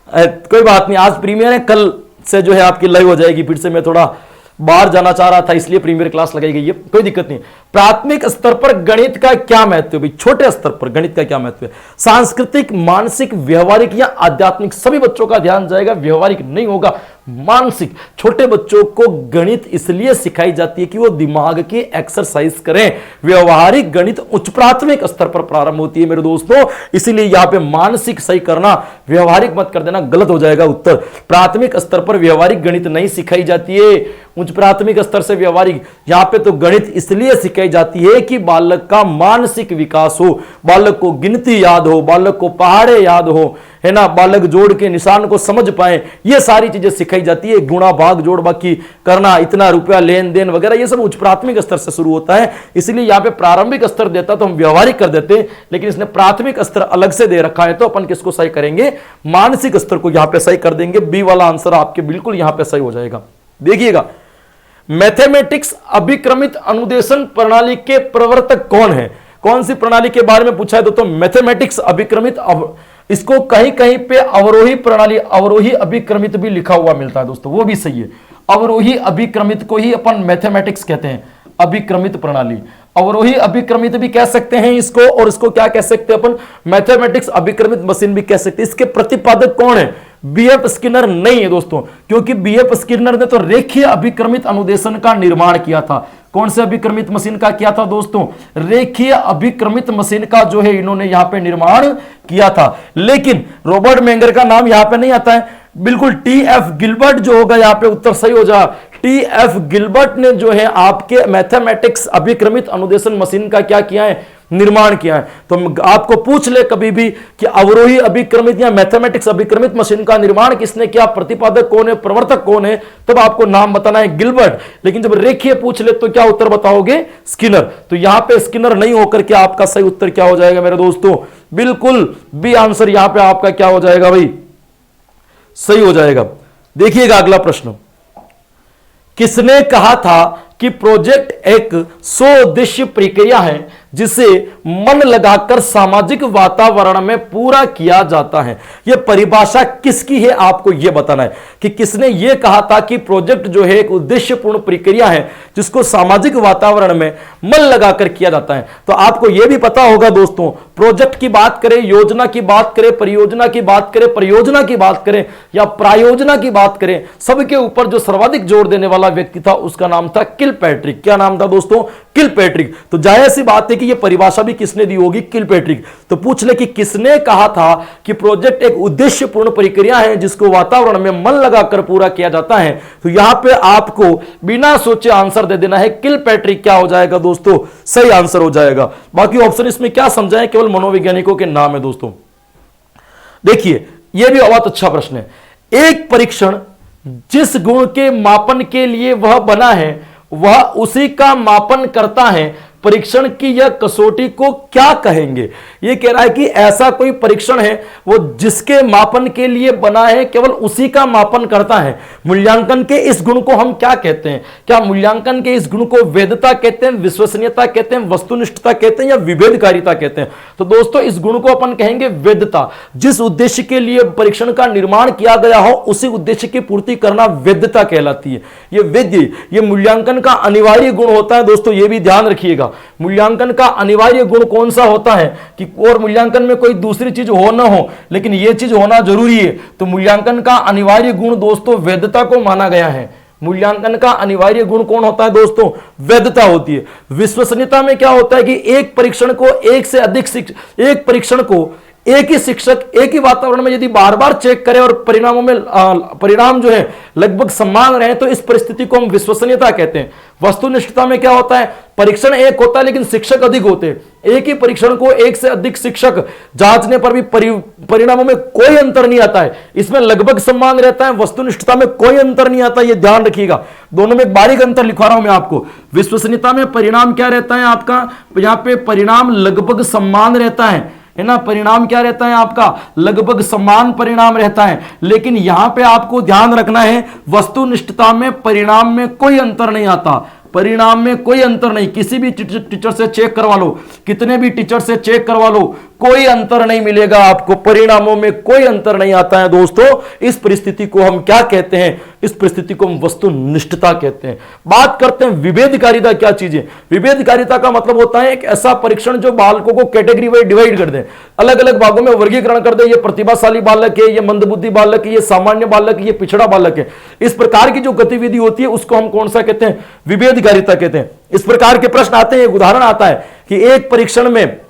कोई बात नहीं, आज प्रीमियर है, कल से जो है आपकी लाइव हो जाएगी। फिर से मैं थोड़ा बाहर जाना चाह रहा था, इसलिए प्रीमियर क्लास लगाई गई है, कोई दिक्कत नहीं। प्राथमिक स्तर पर गणित का क्या महत्व है भाई? छोटे स्तर पर गणित का क्या महत्व है? सांस्कृतिक, मानसिक, व्यवहारिक या आध्यात्मिक? सभी बच्चों का ध्यान जाएगा, व्यवहारिक नहीं होगा, मानसिक। छोटे बच्चों को गणित इसलिए सिखाई जाती है कि वो दिमाग की एक्सरसाइज करें। व्यवहारिक गणित उच्च प्राथमिक स्तर पर प्रारंभ होती है मेरे दोस्तों, इसीलिए यहां पे मानसिक सही करना, व्यवहारिक मत कर देना, गलत हो जाएगा उत्तर। प्राथमिक स्तर पर व्यवहारिक गणित नहीं सिखाई जाती है, उच्च प्राथमिक स्तर से व्यवहारिक। यहां पे तो गणित इसलिए सिखाई जाती है कि बालक का मानसिक विकास हो, बालक को गिनती याद हो, बालक को पहाड़े याद हो, है ना, बालक जोड़ के निशान को समझ पाए, ये सारी चीजें सिखाई जाती है। गुणा भाग जोड़ बाकी करना, इतना रुपया लेन देन वगैरह, ये सब उच्च प्राथमिक स्तर से शुरू होता है। इसलिए यहां पे प्रारंभिक स्तर देता तो हम व्यवहारिक कर देते, लेकिन इसने प्राथमिक स्तर अलग से दे रखा है, तो अपन किसको सही करेंगे? मानसिक स्तर को यहां पे सही कर देंगे। बी वाला आंसर आपके बिल्कुल यहां पे सही हो जाएगा। देखिएगा, मैथमेटिक्स अभिक्रमित अनुदेशन प्रणाली के प्रवर्तक कौन है? कौन सी प्रणाली के बारे में पूछा है दोस्तों? मैथमेटिक्स अभिक्रमित, इसको कहीं कहीं पे अवरोही प्रणाली, अवरोही अभिक्रमित भी लिखा हुआ मिलता है दोस्तों, वो भी सही है। अवरोही अभिक्रमित को ही अपन मैथमेटिक्स कहते हैं, अभिक्रमित प्रणाली। अवरोही अभिक्रमित भी कह सकते हैं इसको, और इसको क्या कह सकते हैं अपन? मैथमेटिक्स अभिक्रमित मशीन भी कह सकते हैं। इसके प्रतिपादक कौन है? बीएफ स्किनर नहीं है दोस्तों, क्योंकि बीएफ स्किनर ने तो रेखीय अभिक्रमित अनुदेशन का निर्माण किया था। कौन से अभिक्रमित मशीन का किया था दोस्तों? रेखीय अभिक्रमित मशीन का जो है इन्होंने यहां पे निर्माण किया था। लेकिन रॉबर्ट मेंगर का नाम यहां पे नहीं आता है, बिल्कुल टीएफ गिलबर्ट जो होगा यहां पे उत्तर सही हो जाएगा। टीएफ गिलबर्ट ने जो है आपके मैथमेटिक्स अभिक्रमित अनुदेशन मशीन का क्या किया है? निर्माण किया है। तो आपको पूछ ले कभी भी कि अवरोही अभिक्रमित या मैथमेटिक्स अभिक्रमित मशीन का निर्माण किसने किया, प्रतिपादक कौन है, प्रवर्तक कौन है, तब आपको नाम बताना है गिलबर्ट। लेकिन जब रेखीय पूछ ले तो क्या उत्तर बताओगे, स्किनर। तो यहां पे स्किनर नहीं होकर के आपका सही उत्तर क्या हो जाएगा मेरे दोस्तों, बिल्कुल बी आंसर यहां पे आपका क्या हो जाएगा भाई, सही हो जाएगा। देखिएगा अगला प्रश्न, किसने कहा था कि प्रोजेक्ट एक स्वउद्देश्य प्रक्रिया है जिसे मन लगाकर सामाजिक वातावरण में पूरा किया जाता है। यह परिभाषा किसकी है, आपको यह बताना है कि किसने यह कहा था कि प्रोजेक्ट जो है एक उद्देश्यपूर्ण प्रक्रिया है जिसको सामाजिक वातावरण में मन लगाकर किया जाता है। तो आपको यह भी पता होगा दोस्तों, प्रोजेक्ट की बात करें, योजना की बात करें, परियोजना की बात करें, परियोजना की बात करें या प्रायोजना की बात करें, सबके ऊपर जो सर्वाधिक जोर देने वाला व्यक्ति था उसका नाम था किलपैट्रिक। क्या नाम था दोस्तों, किलपैट्रिक। तो जाहिर सी बात है कि यह परिभाषा भी किसने दी होगी, किलपैट्रिक। तो पूछ ले कि किसने कहा था कि प्रोजेक्ट एक उद्देश्यपूर्ण प्रक्रिया है जिसको वातावरण में मन लगाकर पूरा किया जाता है। तो यहां पे आपको बिना सोचे आंसर दे देना है, किलपैट्रिक क्या हो जाएगा दोस्तों, सही आंसर हो जाएगा। बाकी ऑप्शन इसमें क्या समझाएं, केवल मनोवैज्ञानिकों के नाम है दोस्तों। देखिए यह भी बहुत अच्छा प्रश्न है। एक परीक्षण जिस गुण के मापन के लिए वह बना है वह उसी का मापन करता है, परीक्षण की यह कसौटी को क्या कहेंगे। यह कह रहा है कि ऐसा कोई परीक्षण है वो जिसके मापन के लिए बना है, केवल उसी का मापन करता है। मूल्यांकन के इस गुण को हम क्या कहते हैं, क्या मूल्यांकन के इस गुण को वैधता कहते हैं, विश्वसनीयता कहते हैं, वस्तुनिष्ठता कहते हैं या विभेदकारिता कहते हैं। तो दोस्तों इस गुण को अपन कहेंगे वैधता। जिस उद्देश्य के लिए परीक्षण का निर्माण किया गया हो उसी उद्देश्य की पूर्ति करना वैधता कहलाती है। यह वैध, यह मूल्यांकन का अनिवार्य गुण होता है दोस्तों, यह भी ध्यान रखिएगा। मूल्यांकन का अनिवार्य गुण कौन सा होता है कि और मूल्यांकन में कोई दूसरी चीज हो ना हो लेकिन यह चीज होना जरूरी है। तो मूल्यांकन का अनिवार्य गुण दोस्तों वैधता को माना गया है। मूल्यांकन का अनिवार्य गुण कौन होता है दोस्तों, वैधता होती है। विश्वसनीयता में क्या होता है कि एक परीक्षण को एक परीक्षण को एक ही शिक्षक एक ही वातावरण में यदि बार बार चेक करे और परिणामों में परिणाम जो है लगभग समान रहे तो इस परिस्थिति को हम विश्वसनीयता कहते हैं। वस्तुनिष्ठता में क्या होता है, परीक्षण एक होता है लेकिन शिक्षक अधिक होते हैं। एक ही परीक्षण को एक से अधिक शिक्षक जांचने पर भी परिणामों में कोई अंतर नहीं आता है, इसमें लगभग समान रहता है। वस्तुनिष्ठता में कोई अंतर नहीं आता, यह ध्यान रखिएगा। दोनों में एक बारीक अंतर लिखवा रहा हूं मैं आपको। विश्वसनीयता में परिणाम क्या रहता है आपका, यहां पे परिणाम लगभग समान रहता है ना, परिणाम क्या रहता है आपका, लगभग समान परिणाम रहता है। लेकिन यहां पे आपको ध्यान रखना है वस्तुनिष्ठता में परिणाम में कोई अंतर नहीं आता, परिणाम में कोई अंतर नहीं। किसी भी टीचर से चेक करवा लो, कितने भी टीचर से चेक करवा लो, कोई अंतर नहीं मिलेगा आपको, परिणामों में कोई अंतर नहीं आता है दोस्तों। इस परिस्थिति को हम क्या कहते हैं, इस परिस्थिति को हम वस्तुनिष्ठता कहते हैं। बात करते हैं विभेदकारिता क्या चीज है। विभेदकारिता का मतलब होता है एक ऐसा परीक्षण जो बालकों को कैटेगरी वाइज डिवाइड कर दे, अलग अलग भागों में वर्गीकरण कर दे। ये प्रतिभाशाली बालक है, ये मंदबुद्धि बालक है, ये सामान्य बालक है, ये पिछड़ा बालक है। इस प्रकार की जो गतिविधि होती है उसको हम कौन सा कहते हैं, विभेदकारिता कहते हैं। इस प्रकार के प्रश्न आते हैं, एक उदाहरण आता है कि एक परीक्षण में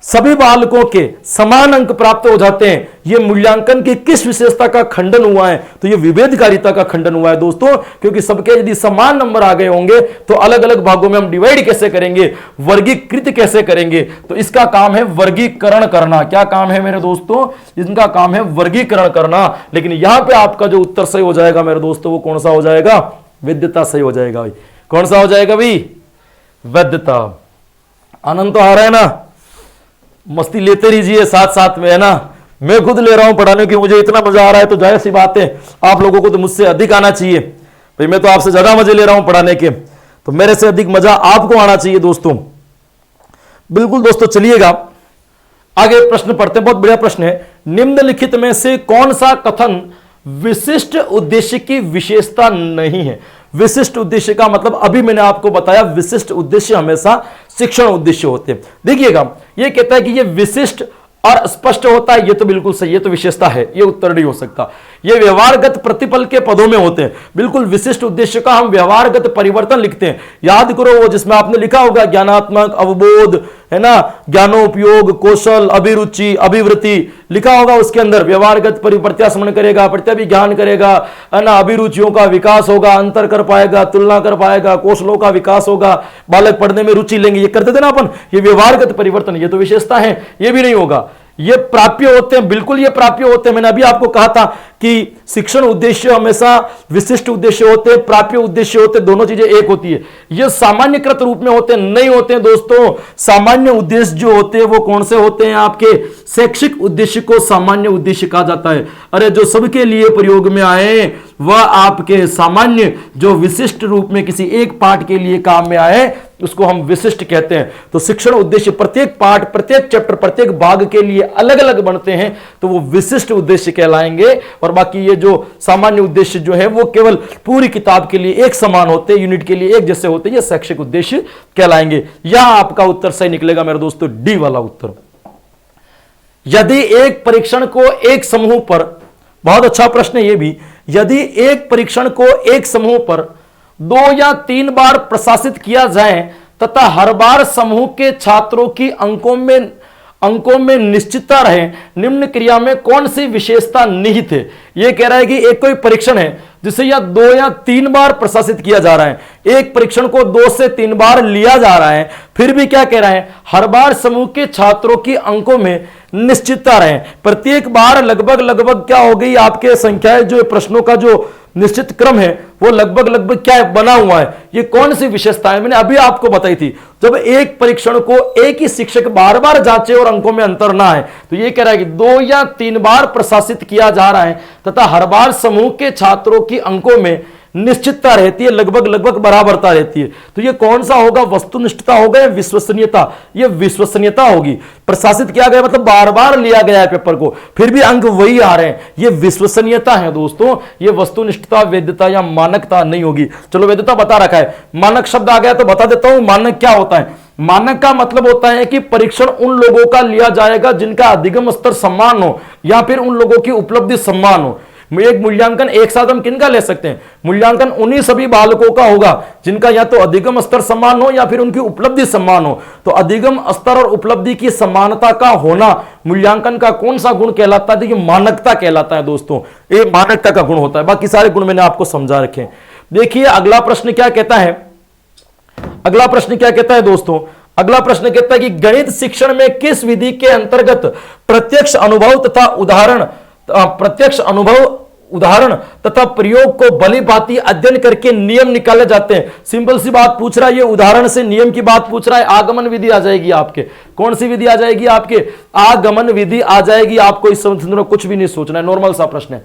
सभी बालकों के समान अंक प्राप्त हो जाते हैं, यह मूल्यांकन की किस विशेषता का खंडन हुआ है, तो यह विभेदकारिता का खंडन हुआ है दोस्तों। क्योंकि सबके यदि समान नंबर आ गए होंगे तो अलग अलग भागों में हम डिवाइड कैसे करेंगे, वर्गीकृत कैसे करेंगे, तो इसका काम है वर्गीकरण करना। क्या काम है मेरे दोस्तों, इनका काम है वर्गीकरण करना। लेकिन यहां पे आपका जो उत्तर सही हो जाएगा मेरे दोस्तों वो कौन सा हो जाएगा, वैधता सही हो जाएगा भाई। कौन सा हो जाएगा भाई, वैधता। आनंद तो आ रहा है ना, मस्ती लेते रहिए साथ साथ में, है ना। मैं खुद ले रहा हूं पढ़ाने की, मुझे इतना मजा आ रहा है तो जाहिर सी बात है आप लोगों को तो मुझसे अधिक आना चाहिए भाई। मैं तो आपसे ज्यादा मजे ले रहा हूं पढ़ाने के, तो मेरे से अधिक मजा आपको आना चाहिए दोस्तों। बिल्कुल दोस्तों, चलिएगा आगे प्रश्न पढ़ते हैं। बहुत बढ़िया प्रश्न है। निम्नलिखित में से कौन सा कथन विशिष्ट उद्देश्य की विशेषता नहीं है। विशिष्ट उद्देश्य का मतलब अभी मैंने आपको बताया, विशिष्ट उद्देश्य हमेशा शिक्षण उद्देश्य होते हैं। देखिएगा, यह कहता है कि यह विशिष्ट और स्पष्ट होता है, यह तो बिल्कुल सही, यह तो विशेषता है, यह उत्तर नहीं हो सकता। यह व्यवहारगत प्रतिपल के पदों में होते हैं। बिल्कुल विशिष्ट उद्देश्य का हम व्यवहारगत परिवर्तन लिखते हैं। याद करो वो जिसमें आपने लिखा होगा ज्ञानात्मक, अवबोध, है ना, ज्ञानोपयोग, कौशल, अभिरुचि, अभिवृत्ति लिखा होगा उसके अंदर। व्यवहारगत प्रत्यास्मरण करेगा, प्रत्यभिज्ञान करेगा, है ना, अभिरुचियों का विकास होगा, अंतर कर पाएगा, तुलना कर पाएगा, कौशलों का विकास होगा, बालक पढ़ने में रुचि लेंगे, ये करते थे ना अपन। ये व्यवहारगत परिवर्तन, ये तो विशेषता है, ये भी नहीं होगा। ये प्राप्य होते हैं, बिल्कुल ये प्राप्य होते हैं। मैंने अभी आपको कहा था कि शिक्षण उद्देश्य हमेशा विशिष्ट उद्देश्य होते हैं, प्राप्य उद्देश्य होते हैं, दोनों चीजें एक होती है। ये सामान्यकृत रूप में होते हैं, नहीं होते हैं दोस्तों। सामान्य उद्देश्य जो होते हैं वो कौन से होते हैं? आपके शैक्षिक उद्देश्य को सामान्य उद्देश्य कहा जाता है। अरे जो सबके लिए प्रयोग में आए वह आपके सामान्य, जो विशिष्ट रूप में किसी एक पाठ के लिए काम में आए उसको हम विशिष्ट कहते हैं। तो शिक्षण उद्देश्य प्रत्येक पाठ, प्रत्येक चैप्टर, प्रत्येक भाग के लिए अलग अलग बनते हैं, तो वो विशिष्ट उद्देश्य कहलाएंगे। और बाकी ये जो सामान्य उद्देश्य जो है वो केवल पूरी किताब के लिए एक समान होते हैं, यूनिट के लिए एक जैसे होते हैं, ये शैक्षिक उद्देश्य कहलाएंगे। यहां आपका उत्तर सही निकलेगा मेरे दोस्तों, डी वाला उत्तर। यदि एक परीक्षण को एक समूह पर, बहुत अच्छा प्रश्न है ये भी, यदि एक परीक्षण को एक समूह पर 2 या 3 बार प्रशासित किया जाए तथा हर बार समूह के छात्रों की अंकों में निश्चितता रहे, निम्न क्रिया में कौन सी विशेषता निहित है? यह कह रहा है कि एक कोई परीक्षण है जिसे या 2 या 3 बार प्रशासित किया जा रहा है, एक परीक्षण को 2 से 3 बार लिया जा रहा है, फिर भी क्या कह रहा है? हर बार समूह के छात्रों की अंकों में निश्चितता रहे। प्रत्येक बार लगभग क्या हो गई आपके संख्याएं, जो प्रश्नों का जो निश्चित क्रम है वो लगभग क्या बना हुआ है। ये कौन सी विशेषता है? मैंने अभी आपको बताई थी। जब एक परीक्षण को एक ही शिक्षक बार बार जांचे और अंकों में अंतर ना है, तो ये कह रहा है कि 2 या 3 बार प्रशासित किया जा रहा है तथा हर बार समूह के छात्रों की अंकों में निश्चितता रहती है, लगभग बराबरता रहती है। तो ये कौन सा होगा? वस्तुनिष्ठता होगा या विश्वसनीयता? ये विश्वसनीयता होगी। प्रशासित किया गया मतलब बार बार लिया गया है पेपर को, फिर भी अंक वही आ रहे हैं, ये विश्वसनीयता है दोस्तों। ये वस्तुनिष्ठता, वैधता या मानकता नहीं होगी। चलो वैधता बता रखा है, मानक शब्द आ गया तो बता देता हूं मानक क्या होता है। मानक का मतलब होता है कि परीक्षण उन लोगों का लिया जाएगा जिनका अधिगम स्तर समान हो या फिर उन लोगों की उपलब्धि समान हो। एक मूल्यांकन एक साथ हम किनका ले सकते हैं? मूल्यांकन उन्हीं सभी बालकों का होगा जिनका या तो अधिगम स्तर समान हो या फिर उनकी उपलब्धि समान हो। तो अधिगम स्तर और उपलब्धि की समानता का होना मूल्यांकन का कौन सा गुण कहलाता है? देखिए मानकता कहलाता है दोस्तों, ये मानकता का गुण होता है। बाकी सारे गुण मैंने आपको समझा रखे। देखिए अगला प्रश्न क्या कहता है, अगला प्रश्न क्या कहता है दोस्तों? अगला प्रश्न कहता है कि गणित शिक्षण में किस विधि के अंतर्गत प्रत्यक्ष अनुभव उदाहरण तथा प्रयोग को भलीभांति अध्ययन करके नियम निकाले जाते हैं। सिंपल सी बात पूछ रहा है, ये उदाहरण से नियम की बात पूछ रहा है। आगमन विधि आ जाएगी आपके। कौन सी विधि आ जाएगी आपके? आगमन विधि आ जाएगी। आपको इस संदर्भ में कुछ भी नहीं सोचना है, नॉर्मल सा प्रश्न है।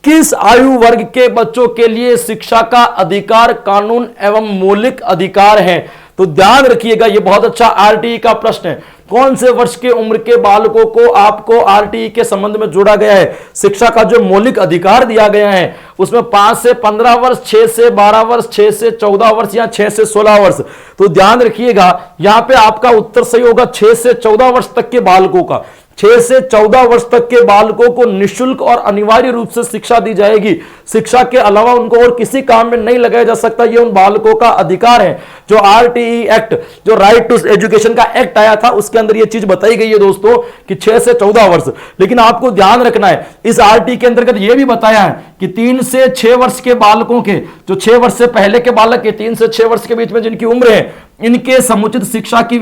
किस आयु वर्ग के बच्चों के लिए शिक्षा का अधिकार कानून एवं मौलिक अधिकार है? तो ध्यान रखिएगा, यह बहुत अच्छा आरटीई का प्रश्न है। कौन से वर्ष के उम्र के बालकों को आपको आरटीई के संबंध में जोड़ा गया है? शिक्षा का जो मौलिक अधिकार दिया गया है उसमें 5 से 15 वर्ष, 6 से 12 वर्ष, 6 से 14 वर्ष या 6 से 16 वर्ष। तो ध्यान रखिएगा यहां पे आपका उत्तर सही होगा 6 से 14 वर्ष तक के बालकों का। 6 से 14 वर्ष तक के बालकों को निःशुल्क और अनिवार्य रूप से शिक्षा दी जाएगी। शिक्षा के अलावा उनको और किसी काम में नहीं लगाया जा सकता, ये उन बालकों का अधिकार है। जो आरटीई एक्ट, जो राइट टू एजुकेशन का एक्ट आया था, उसके अंदर ये चीज बताई गई है दोस्तों कि 6 से 14 वर्ष। लेकिन आपको ध्यान रखना है, इस आरटीई के अंतर्गत यह भी बताया है कि 3 से 6 वर्ष के बालकों के, जो 6 वर्ष से पहले के बालक के 3 से 6 वर्ष के बीच में जिनकी उम्र है, इनके समुचित शिक्षा की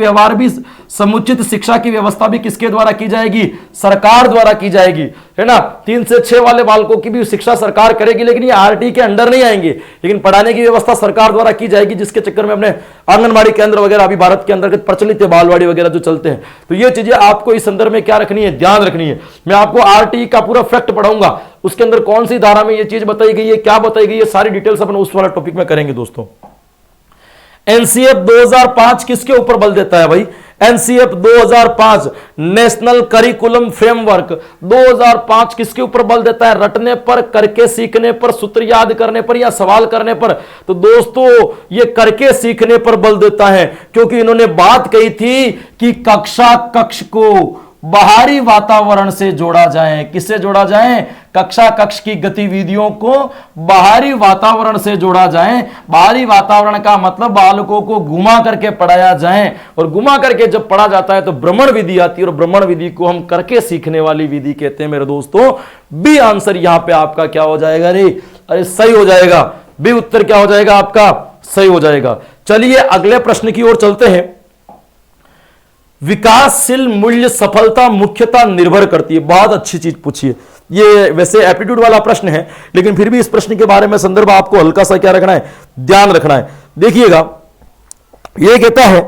समुचित शिक्षा की व्यवस्था भी किसके द्वारा की जाएगी? सरकार द्वारा की जाएगी, है ना। 3 से 6 वाले बालकों की भी शिक्षा सरकार करेगी, लेकिन ये आरटीई के अंडर नहीं आएंगे, लेकिन पढ़ाने की व्यवस्था सरकार द्वारा की जाएगी, जिसके चक्कर में अपने आंगनबाड़ी केंद्र वगैरह अभी भारत के अंतर्गत प्रचलित है, बालवाड़ी वगैरह जो चलते हैं। तो ये चीजें आपको इस संदर्भ में क्या रखनी है, ध्यान रखनी है। मैं आपको आरटीई का पूरा फैक्ट पढ़ाऊंगा, उसके अंदर कौन सी धारा में ये चीज बताई गई है, क्या बताई गई है, सारी डिटेल्स अपन उस वाला टॉपिक में करेंगे दोस्तों। एनसीएफ 2005 किसके ऊपर बल देता है भाई? एनसीएफ 2005 नेशनल करिकुलम फ्रेमवर्क 2005 किसके ऊपर बल देता है? रटने पर, करके सीखने पर, सूत्र याद करने पर या सवाल करने पर? तो दोस्तों ये करके सीखने पर बल देता है, क्योंकि इन्होंने बात कही थी कि कक्षा कक्ष को बाहरी वातावरण से जोड़ा जाए। किससे जोड़ा जाए? कक्षा कक्ष की गतिविधियों को बाहरी वातावरण से जोड़ा जाए। बाहरी वातावरण का मतलब बालकों को घुमा करके पढ़ाया जाए, और घुमा करके जब पढ़ा जाता है तो भ्रमण विधि आती है, और भ्रमण विधि को हम करके सीखने वाली विधि कहते हैं मेरे दोस्तों। बी आंसर यहां पे आपका क्या हो जाएगा रे? अरे सही हो जाएगा, बी उत्तर क्या हो जाएगा आपका? सही हो जाएगा। चलिए अगले प्रश्न की ओर चलते हैं। विकासशील मूल्य सफलता मुख्यतः निर्भर करती है। बहुत अच्छी चीज पूछी है, ये वैसे एप्टीट्यूड वाला प्रश्न है, लेकिन फिर भी इस प्रश्न के बारे में संदर्भ आपको हल्का सा क्या रखना है? ध्यान रखना है। देखिएगा, यह कहता है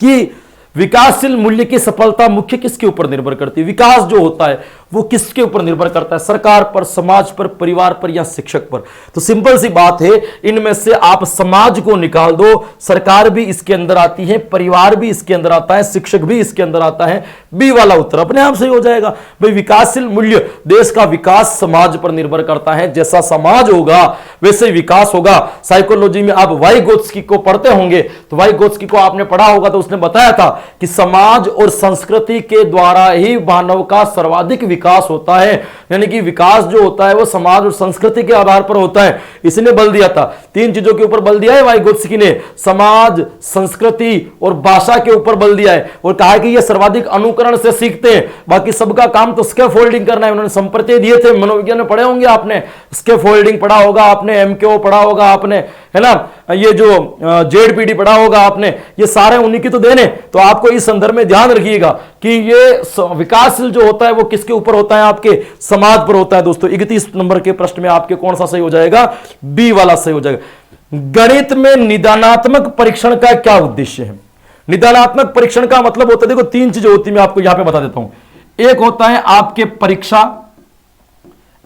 कि विकासशील मूल्य की सफलता मुख्य किसके ऊपर निर्भर करती है? विकास जो होता है वो किसके ऊपर निर्भर करता है? सरकार पर, समाज पर, परिवार पर, या शिक्षक पर? तो सिंपल सी बात है, इनमें से आप समाज को निकाल दो, सरकार भी इसके अंदर आती है, परिवार भी इसके अंदर आता है, शिक्षक भी इसके अंदर आता है। बी वाला उत्तर अपने आप सही हो जाएगा। भाई विकासशील मूल्य, देश का विकास समाज पर निर्भर करता है। जैसा समाज होगा वैसे विकास होगा। साइकोलॉजी में आप वाइगोत्स्की को पढ़ते होंगे, तो वाइगोत्स्की को आपने पढ़ा होगा, तो उसने बताया था कि समाज और संस्कृति के द्वारा ही मानव का सर्वाधिक विकास होता है। यानी कि विकास जो होता है वो समाज और संस्कृति के आधार पर होता है। इसने बल दिया था, तीन चीजों के ऊपर बल दिया है वाइगोत्स्की ने, समाज, संस्कृति और भाषा के ऊपर बल दिया है, और कहा कि ये सर्वाधिक अनुकरण से सीखते हैं, बाकी सबका काम तो स्कैफोल्डिंग करना है। उन्होंने संप्रत्यय दिए थे, मनोविज्ञान में पढ़े होंगे आपने, स्कैफोल्डिंग पढ़ा होगा आपने, एमकेओ पढ़ा होगा आपने, है ना, ये जो जेडपीडी पढ़ा होगा आपने, ये सारे उन्हीं की तो देने। तो आपको इस संदर्भ में ध्यान रखिएगा कि ये विकासशील जो होता है वो किसके ऊपर होता है? आपके समाज पर होता है। दोस्तों 31 नंबर के प्रश्न में आपके कौन सा सही हो जाएगा? बी वाला सही हो जाएगा। गणित में निदानात्मक परीक्षण का क्या उद्देश्य है? निदानात्मक परीक्षण का मतलब होता है, देखो तीन चीजें होती है, मैं आपको यहां पे बता देता हूं। एक होता है आपके परीक्षा,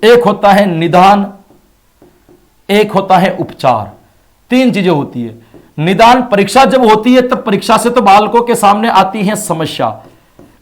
एक होता है निदान, एक होता है उपचार। तीन चीजें होती है। निदान परीक्षा जब होती है तब परीक्षा से तो बालकों के सामने आती है समस्या,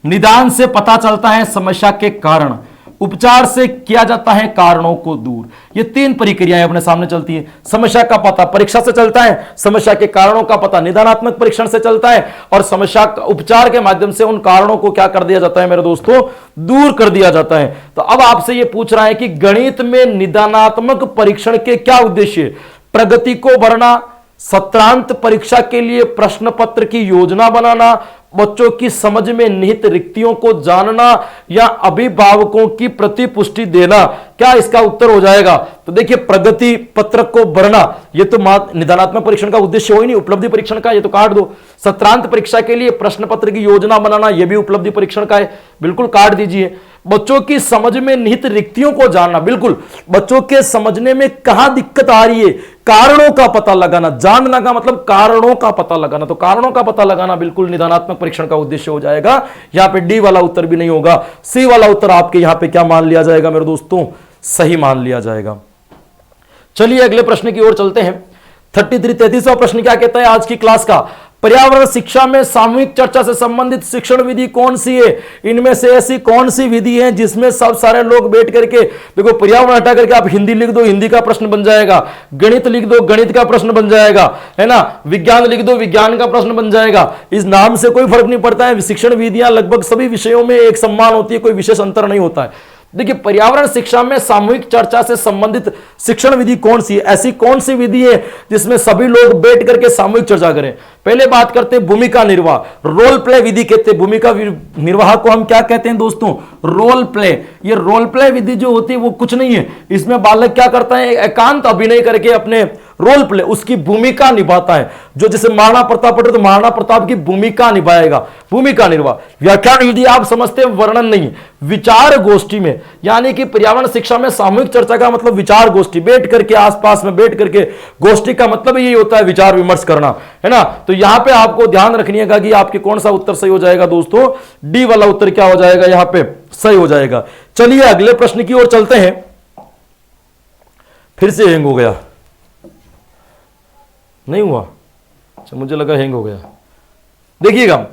निदान से पता चलता है समस्या के कारण, उपचार से किया जाता है कारणों को दूर। ये तीन प्रक्रियाएं अपने सामने चलती है। समस्या का पता परीक्षा से चलता है, समस्या के कारणों का पता निदानात्मक परीक्षण से चलता है, और समस्या का उपचार के माध्यम से उन कारणों को क्या कर दिया जाता है मेरे दोस्तों? दूर कर दिया जाता है। तो अब आपसे ये पूछ रहा है कि गणित में निदानात्मक परीक्षण के क्या उद्देश्य? प्रगति को बढ़ाना, सत्रांत परीक्षा के लिए प्रश्न पत्र की योजना बनाना, बच्चों की समझ में निहित रिक्तियों को जानना, या अभिभावकों की प्रतिपुष्टि देना। क्या इसका उत्तर हो जाएगा? तो देखिए, प्रगति पत्रक को बढ़ना, ये तो निदानात्मक परीक्षण का उद्देश्य हो ही नहीं, उपलब्धि परीक्षण का, ये तो काट दो। सत्रांत परीक्षा के लिए प्रश्न पत्र की योजना बनाना, यह भी उपलब्धि परीक्षण का है, बिल्कुल काट दीजिए। बच्चों की समझ में निहित रिक्तियों को जानना, बिल्कुल बच्चों के समझने में कहां दिक्कत आ रही है, कारणों का पता लगाना। जानना का मतलब कारणों का पता लगाना, तो कारणों का पता लगाना बिल्कुल निदानात्मक परीक्षण का उद्देश्य हो जाएगा। यहां पे डी वाला उत्तर भी नहीं होगा, सी वाला उत्तर आपके यहां पे क्या मान लिया जाएगा मेरे दोस्तों? सही मान लिया जाएगा। चलिए अगले प्रश्न की ओर चलते हैं। 33वां प्रश्न क्या कहता है आज की क्लास का? पर्यावरण शिक्षा में सामूहिक चर्चा से संबंधित शिक्षण विधि कौन सी है? इनमें से ऐसी कौन सी विधि है जिसमें सब सारे लोग बैठ करके, देखो पर्यावरण हटा करके आप हिंदी लिख दो, हिंदी का प्रश्न बन जाएगा, गणित लिख दो, गणित का प्रश्न बन जाएगा, है ना, विज्ञान लिख दो, विज्ञान का प्रश्न बन जाएगा। इस नाम से कोई फर्क नहीं पड़ता है। शिक्षण विधियां लगभग सभी विषयों में एक समान होती है, कोई विशेष अंतर नहीं होता है। देखिए, पर्यावरण शिक्षा में सामूहिक चर्चा से संबंधित शिक्षण विधि कौन सी है? ऐसी कौन सी विधि है जिसमें सभी लोग बैठ करके सामूहिक चर्चा करें? पहले बात करते हैं भूमिका निर्वाह, रोल प्ले विधि कहते हैं। भूमिका निर्वाह को हम क्या कहते हैं दोस्तों? Role play. ये रोल प्ले विधि जो होती है वो कुछ नहीं है, इसमें बालक क्या करता है? एकांत अभिनय करके अपने रोल प्ले, उसकी भूमिका निभाता है। जो जैसे महाराणा प्रताप पढ़े तो महाराणा प्रताप की भूमिका निभाएगा, भूमिका निर्वाह। व्याख्यान विधि आप समझते हैं, वर्णन नहीं। विचार गोष्ठी में, यानी कि पर्यावरण शिक्षा में सामूहिक चर्चा का मतलब विचार गोष्ठी, बैठ करके आसपास में बैठ करके, गोष्ठी का मतलब यही होता है विचार विमर्श करना, है ना। तो यहां पे आपको ध्यान रखिएगा कि आपके कौन सा उत्तर सही हो जाएगा दोस्तों? डी वाला उत्तर क्या हो जाएगा? यहां पे सही हो जाएगा। चलिए अगले प्रश्न की ओर चलते हैं। फिर से हैंग हो गया, नहीं हुआ? अच्छा, मुझे लगा हैंग हो गया। देखिएगा,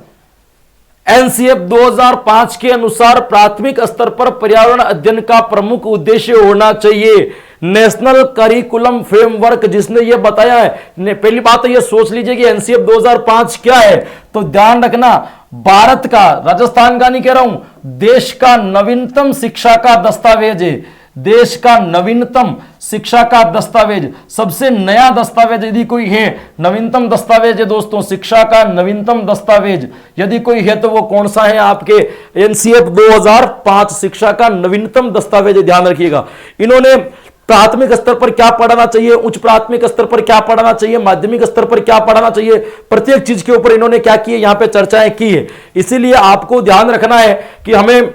एनसीएफ 2005 के अनुसार प्राथमिक स्तर पर पर्यावरण अध्ययन का प्रमुख उद्देश्य होना चाहिए नेशनल करिकुलम फ्रेमवर्क जिसने ये बताया है। पहली बात तो ये सोच लीजिए कि एनसीएफ 2005 क्या है, तो ध्यान रखना भारत का, राजस्थान का नहीं कह रहा हूं, देश का नवीनतम शिक्षा का दस्तावेज है। देश का नवीनतम शिक्षा का दस्तावेज, सबसे नया दस्तावेज यदि कोई है, नवीनतम दस्तावेज है दोस्तों, शिक्षा का नवीनतम दस्तावेज यदि कोई है तो वो कौन सा है? आपके एनसीएफ 2005 शिक्षा का नवीनतम दस्तावेज, ध्यान रखिएगा। इन्होंने प्राथमिक स्तर पर क्या पढ़ाना चाहिए, उच्च प्राथमिक स्तर पर क्या पढ़ाना चाहिए, माध्यमिक स्तर पर क्या पढ़ाना चाहिए, प्रत्येक चीज के ऊपर इन्होंने क्या किए, यहां पे चर्चाएं की है। इसीलिए आपको ध्यान रखना है कि हमें,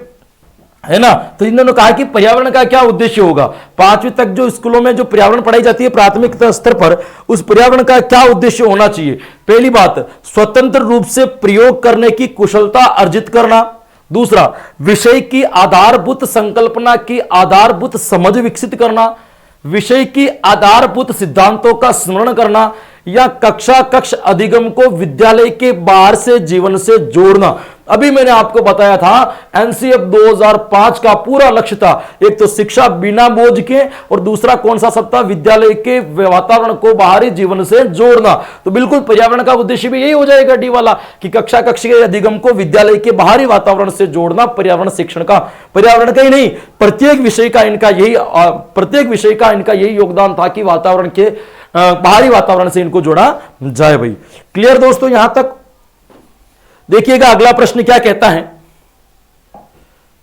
है ना, तो इन्होंने कहा कि पर्यावरण का क्या उद्देश्य होगा। 5वीं तक जो स्कूलों में जो पर्यावरण पढ़ाई जाती है प्राथमिक स्तर पर, उस पर्यावरण का क्या उद्देश्य होना चाहिए? पहली बात, स्वतंत्र रूप से प्रयोग करने की कुशलता अर्जित करना। दूसरा, विषय की आधारभूत संकल्पना की आधारभूत समझ विकसित करना, विषय की आधारभूत सिद्धांतों का स्मरण करना, या कक्ष अधिगम को विद्यालय के बाहर से जीवन से जोड़ना। अभी मैंने आपको बताया था एनसीएफ 2005 का पूरा लक्ष्य था, एक तो शिक्षा बिना बोझ के, और दूसरा कौन सा सब था? विद्यालय के वातावरण को बाहरी जीवन से जोड़ना। तो बिल्कुल पर्यावरण का उद्देश्य भी यही हो जाएगा डी वाला, कि कक्षा के अधिगम को विद्यालय के बाहरी वातावरण से जोड़ना पर्यावरण शिक्षण का। पर्यावरण का ही नहीं, प्रत्येक विषय का इनका यही योगदान था कि वातावरण के बाहरी वातावरण से इनको जोड़ा जाए। भाई क्लियर दोस्तों यहां तक? देखिएगा अगला प्रश्न क्या कहता है,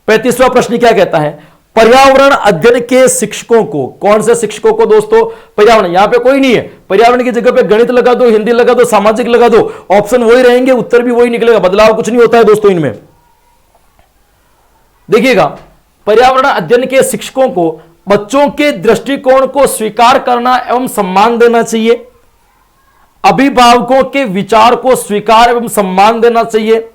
35वां प्रश्न क्या कहता है? पर्यावरण अध्ययन के शिक्षकों को, कौन से शिक्षकों को दोस्तों? पर्यावरण, यहां पे कोई नहीं है, पर्यावरण की जगह पे गणित लगा दो, हिंदी लगा दो, सामाजिक लगा दो, ऑप्शन वही रहेंगे, उत्तर भी वही निकलेगा, बदलाव कुछ नहीं होता है दोस्तों इनमें। देखिएगा, पर्यावरण अध्ययन के शिक्षकों को बच्चों के दृष्टिकोण को स्वीकार करना एवं सम्मान देना चाहिए, अभिभावकों के विचार को स्वीकार एवं सम्मान देना चाहिए,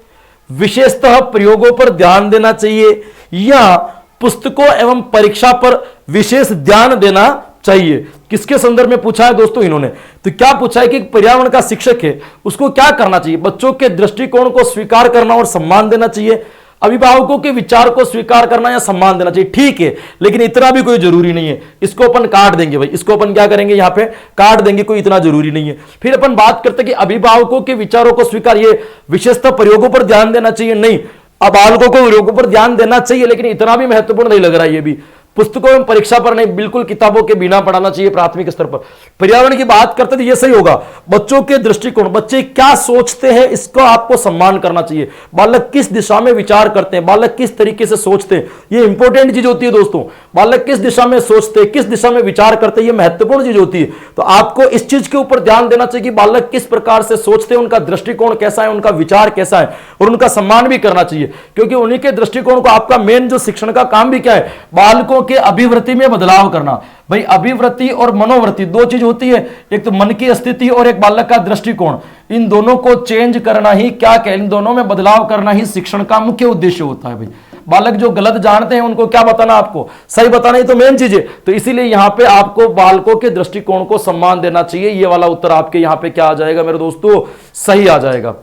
विशेषतः प्रयोगों पर ध्यान देना चाहिए, या पुस्तकों एवं परीक्षा पर विशेष ध्यान देना चाहिए। किसके संदर्भ में पूछा है दोस्तों इन्होंने? तो क्या पूछा है कि पर्यावरण का शिक्षक है उसको क्या करना चाहिए? बच्चों के दृष्टिकोण को स्वीकार करना और सम्मान देना चाहिए, अभिभावकों के विचार को स्वीकार करना या सम्मान देना चाहिए। ठीक है, लेकिन इतना भी कोई जरूरी नहीं है, इसको अपन काट देंगे भाई, इसको अपन क्या करेंगे यहां पे काट देंगे, कोई इतना जरूरी नहीं है। फिर अपन बात करते हैं कि अभिभावकों के विचारों को स्वीकार, ये विशेषतः प्रयोगों पर ध्यान देना चाहिए, नहीं, अबालकों को प्रयोगों पर ध्यान देना चाहिए, लेकिन इतना भी महत्वपूर्ण नहीं लग रहा है ये भी। पुस्तकों में परीक्षा पर नहीं, बिल्कुल किताबों के बिना पढ़ाना चाहिए प्राथमिक स्तर पर। पर्यावरण की बात करते तो ये सही होगा, बच्चों के दृष्टिकोण, बच्चे क्या सोचते हैं इसको आपको सम्मान करना चाहिए। बालक किस दिशा में विचार करते हैं, बालक किस तरीके से सोचते हैं, ये इंपॉर्टेंट चीज होती है दोस्तों। बालक किस दिशा में सोचते हैं, किस दिशा में विचार करते हैं, ये महत्वपूर्ण चीज होती है। तो आपको इस चीज के ऊपर ध्यान देना चाहिए कि बालक किस प्रकार से सोचते हैं, उनका दृष्टिकोण कैसा है, उनका विचार कैसा है, और उनका सम्मान भी करना चाहिए, क्योंकि उन्हीं के दृष्टिकोण को आपका मेन जो शिक्षण का काम भी क्या है, बालकों के अभिवृत्ति में बदलाव करना। भाई अभिवृत्ति और मनोवृत्ति दो चीज होती है, एक तो मन की स्थिति और एक बालक का दृष्टिकोण, इन दोनों को चेंज करना ही क्या कहें, इन दोनों में बदलाव करना ही शिक्षण का मुख्य उद्देश्य होता है। भाई बालक जो गलत जानते हैं उनको क्या बताना, आपको सही बताना ही तो मेन चीज है। तो इसीलिए यहां पे आपको बालकों के दृष्टिकोण को सम्मान देना चाहिए, ये वाला उत्तर आपके यहां पे क्या आ जाएगा मेरे दोस्तों, सही आ जाएगा।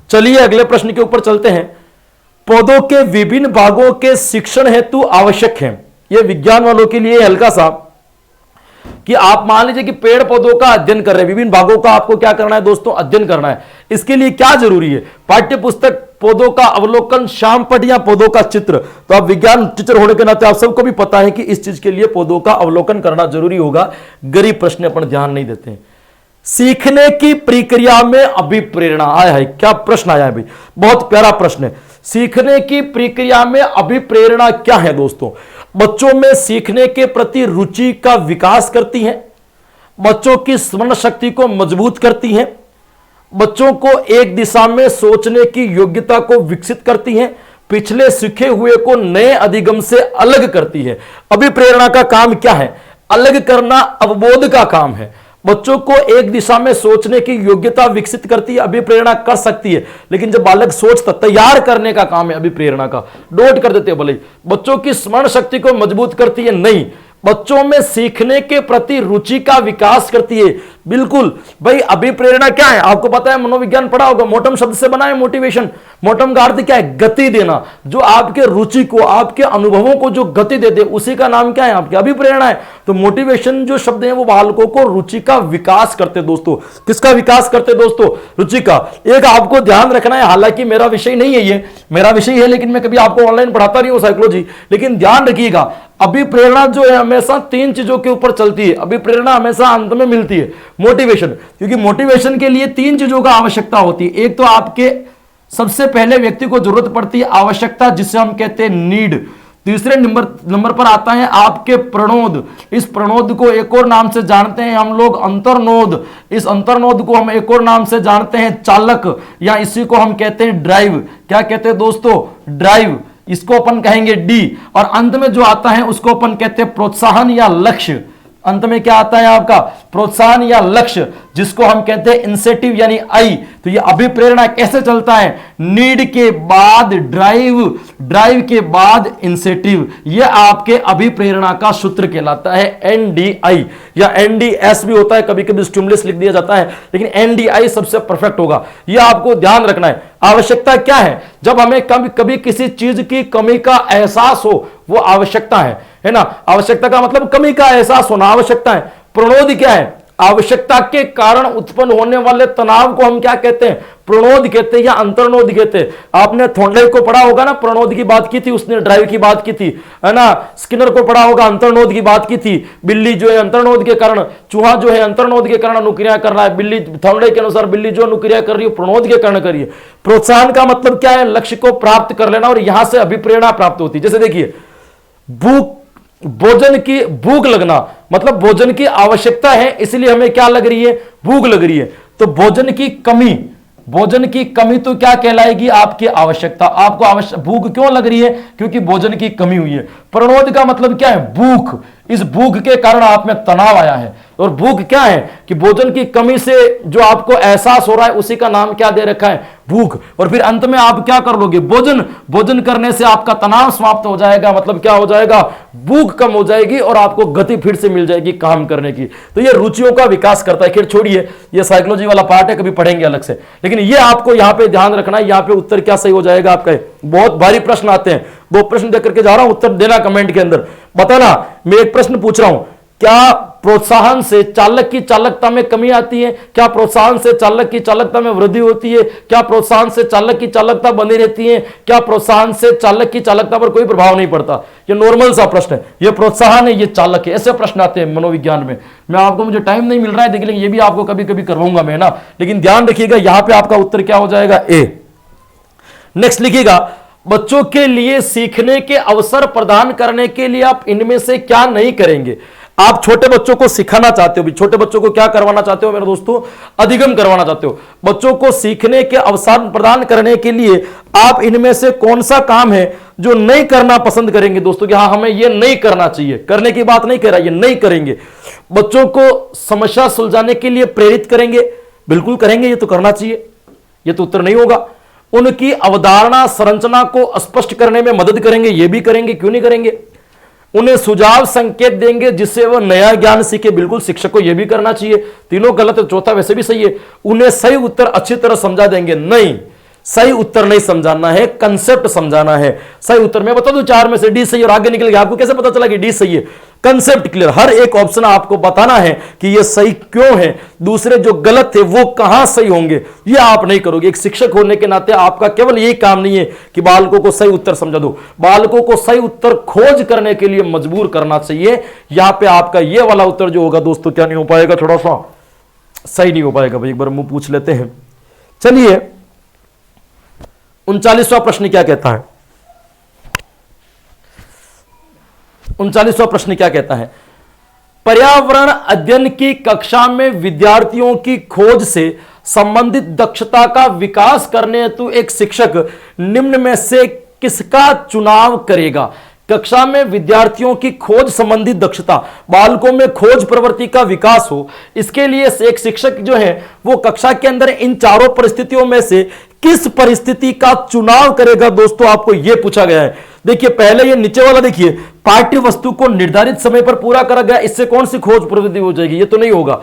चलिए अगले प्रश्न के ऊपर चलते हैं। पौधों के विभिन्न भागों के शिक्षण हेतु आवश्यक है, ये विज्ञान वालों के लिए हल्का सा, कि आप मान लीजिए कि पेड़ पौधों का अध्ययन कर रहे हैं, विभिन्न भागों का आपको क्या करना है दोस्तों, अध्ययन करना है। इसके लिए क्या जरूरी है? पाठ्य पुस्तक पौधों का अवलोकन, श्यामपट्ट या पौधों का चित्र। तो आप विज्ञान टीचर होने के नाते आप सबको भी पता है कि इस चीज के लिए पौधों का अवलोकन करना जरूरी होगा। गरीब प्रश्न अपन ध्यान नहीं देते हैं। सीखने की प्रक्रिया में अभिप्रेरणा आया है, क्या प्रश्न आया है भाई, बहुत प्यारा प्रश्न है। सीखने की प्रक्रिया में अभिप्रेरणा क्या है दोस्तों? बच्चों में सीखने के प्रति रुचि का विकास करती है, बच्चों की स्मरण शक्ति को मजबूत करती है, बच्चों को एक दिशा में सोचने की योग्यता को विकसित करती है, पिछले सीखे हुए को नए अधिगम से अलग करती है। अभिप्रेरणा का काम क्या है? अलग करना अवबोध का काम है। बच्चों को एक दिशा में सोचने की योग्यता विकसित करती है, अभिप्रेरणा कर सकती है, लेकिन जब बालक सोचता, तैयार करने का काम है अभिप्रेरणा का, नोट कर देते हो भले। बच्चों की स्मरण शक्ति को मजबूत करती है, नहीं, बच्चों में सीखने के प्रति रुचि का विकास करती है, बिल्कुल भाई। अभिप्रेरणा क्या है आपको पता है, मनोविज्ञान पढ़ा होगा, मोटम शब्द से बना है मोटिवेशन। मोटम का अर्थ क्या है, गति देना, जो आपके रुचि को, आपके अनुभवों को जो गति देते उसी का नाम क्या है, आपकी अभिप्रेरणा है। तो मोटिवेशन जो शब्द है वो बालकों को रुचि का विकास करते दोस्तों। किसका विकास करते दोस्तों, रुचि का। एक आपको ध्यान रखना है, हालांकि मेरा विषय नहीं है ये, मेरा विषय है लेकिन मैं कभी आपको ऑनलाइन पढ़ाता नहीं हूं साइकोलॉजी, लेकिन ध्यान रखिएगा अभिप्रेरणा जो है हमेशा तीन चीजों के ऊपर चलती है। अभिप्रेरणा हमेशा अंत में मिलती है मोटिवेशन, क्योंकि मोटिवेशन के लिए तीन चीजों का आवश्यकता होती है। एक तो आपके सबसे पहले व्यक्ति को जरूरत पड़ती है आवश्यकता, जिसे हम कहते हैं नीड। तीसरे नंबर पर आता है आपके प्रणोद। इस प्रणोद को एक और नाम से जानते हैं हम लोग अंतर्नोद। इस अंतर्नोद को हम एक और नाम से जानते हैं चालक, या इसी को हम कहते हैं ड्राइव। क्या कहते हैं दोस्तों, ड्राइव, इसको अपन कहेंगे डी। और अंत में जो आता है उसको अपन कहते हैं प्रोत्साहन या लक्ष्य। अंत में क्या आता है आपका, प्रोत्साहन या लक्ष्य, जिसको हम कहते हैं इंसेटिव यानी आई। तो ये अभिप्रेरणा कैसे चलता है, नीड के बाद ड्राइव, ड्राइव के बाद इंसेटिव। ये आपके अभिप्रेरणा का सूत्र कहलाता है एनडीआई, या एनडीएस भी होता है, कभी कभी स्टिमुलस लिख दिया जाता है, लेकिन एनडीआई सबसे परफेक्ट होगा। ये आपको ध्यान रखना है। आवश्यकता क्या है, जब हमें कभी किसी चीज की कमी का एहसास हो, वो आवश्यकता है ना। आवश्यकता का मतलब कमी का एहसास होना आवश्यकता है। प्रणोद क्या है, आवश्यकता के कारण उत्पन्न होने वाले तनाव को हम क्या कहते हैं, प्रणोद कहते हैं या अंतर्नोद कहते हैं। आपने थोंडे को पढ़ा होगा ना, प्रणोद की बात की थी उसने, ड्राइव की बात की थी, है ना। स्किनर को पढ़ा होगा, अंतर्नोद की बात की थी। बिल्ली जो है अंतर्नोद के कारण, चूहा जो है अंतर्नोद के कारण अनुक्रिया कर रहा है, बिल्ली थोंडे के अनुसार बिल्ली जो अनुक्रिया कर रही है प्रणोद के कारण कर रही है। प्रोत्साहन का मतलब क्या है, लक्ष्य को प्राप्त कर लेना, और यहां से अभिप्रेरणा प्राप्त होती है। जैसे देखिए भूख, भोजन की भूख लगना, मतलब भोजन की आवश्यकता है इसलिए हमें क्या लग रही है, भूख लग रही है। तो भोजन की कमी, भोजन की कमी तो क्या कहलाएगी, आपकी आवश्यकता। आपको भूख क्यों लग रही है, क्योंकि भोजन की कमी हुई है। प्रणोद का मतलब क्या है, भूख। इस भूख के कारण आप में तनाव आया है। और भूख क्या है कि भोजन की कमी से जो आपको एहसास हो रहा है उसी का नाम क्या दे रखा है, भूख। और फिर अंत में आप क्या कर लोगे, भोजन करने से आपका तनाव समाप्त हो जाएगा, मतलब क्या हो जाएगा, भूख कम हो जाएगी और आपको गति फिर से मिल जाएगी काम करने की। तो ये रुचियों का विकास करता है। खैर छोड़िए, ये साइकोलॉजी वाला पार्ट है, कभी पढ़ेंगे अलग से। लेकिन ये आपको यहां पे ध्यान रखना है, यहां पे उत्तर क्या सही हो जाएगा आपका। बहुत भारी प्रश्न आते हैं, 2 प्रश्न देख करके जा रहा हूं, उत्तर देना कमेंट के अंदर, बताना। मैं एक प्रश्न पूछ रहा हूं, क्या प्रोत्साहन से चालक की चालकता में कमी आती है, क्या प्रोत्साहन से चालक की चालकता में वृद्धि होती है, क्या प्रोत्साहन से चालक की चालकता बनी रहती है, क्या प्रोत्साहन से चालक की चालकता पर कोई प्रभाव नहीं पड़ता। ये नॉर्मल सा प्रश्न है, ये प्रोत्साहन है, ये चालक है, ऐसे प्रश्न आते हैं मनोविज्ञान में। मैं आपको, मुझे टाइम नहीं मिल रहा है देखिए, ये भी आपको कभी कभी करवाऊंगा मैं ना। लेकिन ध्यान रखिएगा यहां पर आपका उत्तर क्या हो जाएगा, ए। नेक्स्ट लिखिएगा, बच्चों के लिए सीखने के अवसर प्रदान करने के लिए आप इनमें से क्या नहीं करेंगे। आप छोटे बच्चों को सिखाना चाहते हो, भी छोटे बच्चों को क्या करवाना चाहते हो मेरे दोस्तों, अधिगम करवाना चाहते हो। बच्चों को सीखने के अवसर प्रदान करने के लिए आप इनमें से कौन सा काम है जो नहीं करना पसंद करेंगे दोस्तों, कि हाँ हमें ये नहीं करना चाहिए, करने की बात नहीं कह रहा, ये नहीं करेंगे। बच्चों को समस्या सुलझाने के लिए प्रेरित करेंगे, बिल्कुल करेंगे, ये तो करना चाहिए, ये तो उत्तर नहीं होगा। उनकी अवधारणा संरचना को स्पष्ट करने में मदद करेंगे, ये भी करेंगे, क्यों नहीं करेंगे। उन्हें सुझाव संकेत देंगे जिससे वह नया ज्ञान सीखे, बिल्कुल शिक्षक को यह भी करना चाहिए। तीनों गलत है, चौथा वैसे भी सही है। उन्हें सही उत्तर अच्छी तरह समझा देंगे, नहीं, सही उत्तर नहीं समझाना है, कंसेप्ट समझाना है। सही उत्तर मैं बता दूं 4 में से डी सही, और आगे निकल गया, आपको कैसे पता चला कि डी सही है, कंसेप्ट क्लियर। हर एक ऑप्शन आपको बताना है कि ये सही क्यों है, दूसरे जो गलत थे वो कहां सही होंगे, ये आप नहीं करोगे। एक शिक्षक होने के नाते आपका केवल यही काम नहीं है कि बालकों को सही उत्तर समझा दो, बालकों को सही उत्तर खोज करने के लिए मजबूर करना चाहिए। यहां पे आपका ये वाला उत्तर जो होगा दोस्तों क्या नहीं हो पाएगा, थोड़ा सा सही नहीं हो पाएगा भाई। एक बार मुंह पूछ लेते हैं। चलिए 39वां प्रश्न क्या कहता है, 39वां प्रश्न क्या कहता है, पर्यावरण अध्ययन की कक्षा में विद्यार्थियों की खोज से संबंधित दक्षता का विकास करने हेतु एक शिक्षक निम्न में से किसका चुनाव करेगा। कक्षा में विद्यार्थियों की खोज संबंधी दक्षता, बालकों में खोज प्रवृत्ति का विकास हो, इसके लिए एक शिक्षक जो है वो कक्षा के अंदर इन चारों परिस्थितियों में से किस परिस्थिति का चुनाव करेगा दोस्तों, आपको यह पूछा गया है। देखिए पहले ये नीचे वाला देखिए, पाठ्य वस्तु को निर्धारित समय पर पूरा करा गया, इससे कौन सी खोज प्रवृत्ति हो जाएगी, ये तो नहीं होगा।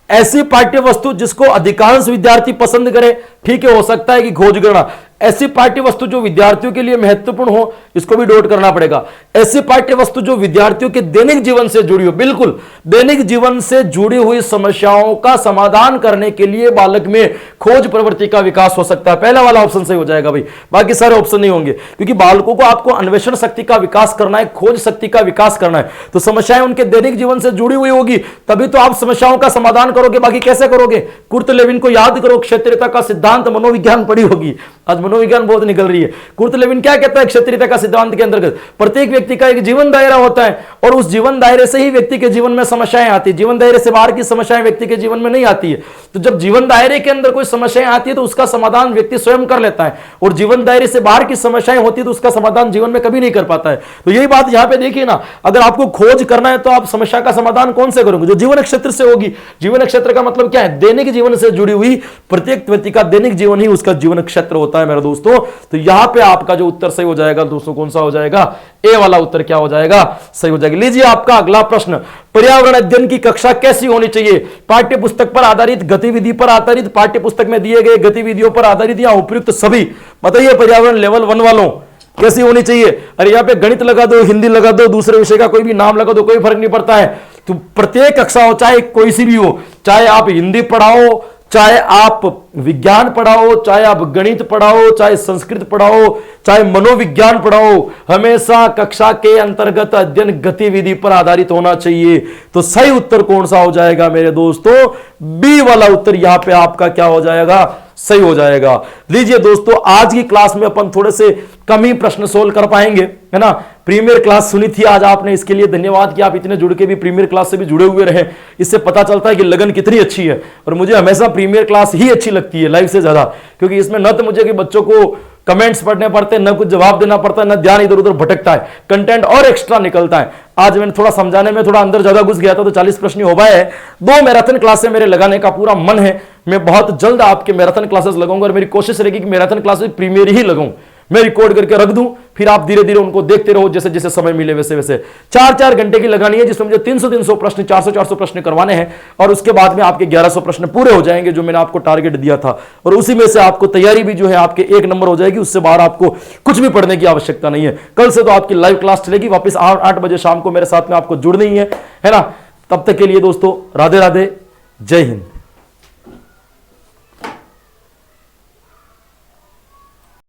ऐसी पाठ्य वस्तु जिसको अधिकांश विद्यार्थी पसंद करें, ठीक है, हो सकता है कि खोज करना। ऐसी पाठ्य वस्तु जो विद्यार्थियों के लिए महत्वपूर्ण हो, इसको भी नोट करना पड़ेगा। ऐसी पाठ्य वस्तु जो विद्यार्थियों के दैनिक जीवन से जुड़ी हो, बिल्कुल दैनिक जीवन से जुड़ी हुई समस्याओं का समाधान करने के लिए बालक में खोज प्रवृत्ति का विकास हो सकता है। पहला वाला ऑप्शन सही हो जाएगा भाई, बाकी सारे ऑप्शन नहीं होंगे, क्योंकि बालकों को आपको अन्वेषण शक्ति का विकास करना है, खोज शक्ति का विकास करना है। तो समस्याएं उनके दैनिक जीवन से जुड़ी हुई होगी, तभी तो आप समस्याओं का समाधान करोगे, बाकी कैसे करोगे? कुर्ट लेविन को याद करो, क्षेत्रीयता का सिद्धांत, मनोविज्ञान पढ़ी होगी, आज मनोविज्ञान बहुत निकल रही है। कुर्ट लेविन क्या कहता है क्षेत्रीयता का सिद्धांत के अंतर्गत? प्रत्येक व्यक्ति का एक जीवन दायरा होता है और उस जीवन दायरे से ही व्यक्ति के जीवन में समस्याएं आती है। जीवन दायरे से बाहर की समस्याएं व्यक्ति के जीवन में नहीं आती है। तो जब जीवन दायरे के अंदर कोई समस्याएं आती है तो उसका समाधान व्यक्ति स्वयं कर लेता है, और जीवन दायरे से बाहर की समस्याएं होती है तो उसका समाधान जीवन में कभी नहीं कर पाता है। तो यही बात यहां पे देखिए ना, अगर आपको खोज करना है तो आप समस्या का समाधान कौन से करोगे? जो जीवन क्षेत्र से होगी। जीवन क्षेत्र का मतलब क्या है? दैनिक जीवन से जुड़ी हुई प्रत्येक व्यक्ति का दैनिक जीवन ही उसका जीवन क्षेत्र होता है मेरे दोस्तों। तो यहां पे आपका जो उत्तर सही हो जाएगा दोस्तों, कौन सा हो जाएगा? ए वाला उत्तर क्या हो जाएगा? सही हो जाएगा। लीजिए आपका अगला प्रश्न, पर्यावरण अध्ययन की कक्षा कैसी होनी चाहिए? पाठ्य पुस्तक पर आधारित, गतिविधि पर आधारित, पाठ्य पुस्तक में दिए गए गतिविधियों पर आधारित, या उपयुक्त सभी? बताइए पर्यावरण लेवल 1 वालों कैसी होनी चाहिए? अरे यहाँ पे गणित लगा दो, हिंदी लगा दो, दूसरे विषय का कोई भी नाम लगा दो, कोई फर्क नहीं पड़ता है। तो प्रत्येक कक्षा हो, चाहे कोई सी भी हो, चाहे आप हिंदी पढ़ाओ, चाहे आप विज्ञान पढ़ाओ, चाहे आप गणित पढ़ाओ, चाहे संस्कृत पढ़ाओ, चाहे मनोविज्ञान पढ़ाओ, हमेशा कक्षा के अंतर्गत अध्ययन गतिविधि पर आधारित होना चाहिए। तो सही उत्तर कौन सा हो जाएगा मेरे दोस्तों? बी वाला उत्तर यहां पे आपका क्या हो जाएगा? सही हो जाएगा। लीजिए दोस्तों, आज की क्लास में अपन थोड़े से कम ही प्रश्न सोल्व कर पाएंगे, है ना। प्रीमियर क्लास सुनी थी आज आपने, इसके लिए धन्यवाद कि आप इतने जुड़ के भी प्रीमियर क्लास से भी जुड़े हुए रहे। इससे पता चलता है कि लगन कितनी अच्छी है, और मुझे हमेशा प्रीमियर क्लास ही अच्छी लगती है लाइव से ज्यादा, क्योंकि इसमें न तो मुझे कि बच्चों को कमेंट्स पढ़ने पड़ते हैं, न कुछ जवाब देना पड़ता है, न ध्यान इधर उधर भटकता है, कंटेंट और एक्स्ट्रा निकलता है। आज मैंने थोड़ा समझाने में थोड़ा अंदर ज्यादा घुस गया था, तो 40 प्रश्न हो पाए। 2 मैराथन क्लासें मेरे लगाने का पूरा मन है। मैं बहुत जल्द आपके मैराथन क्लासेस लगाऊंगा, और मेरी कोशिश रहेगी कि मैराथन क्लासेस प्रीमियर ही लगाऊं। मैं रिकॉर्ड करके रख दूं, फिर आप धीरे धीरे उनको देखते रहो, जैसे जैसे समय मिले वैसे वैसे। 4-4 घंटे की लगानी है, जिसमें मुझे 300-300 प्रश्न, 400-400 प्रश्न करवाने हैं, और उसके बाद में आपके 1100 प्रश्न पूरे हो जाएंगे जो मैंने आपको टारगेट दिया था। और उसी में से आपको तैयारी भी जो है आपके 1 नंबर हो जाएगी, उससे बाहर आपको कुछ भी पढ़ने की आवश्यकता नहीं है। कल से तो आपकी लाइव क्लास चलेगी, वापस 8 बजे शाम को मेरे साथ में आपको जुड़नी है ना। तब तक के लिए दोस्तों राधे राधे, जय हिंद।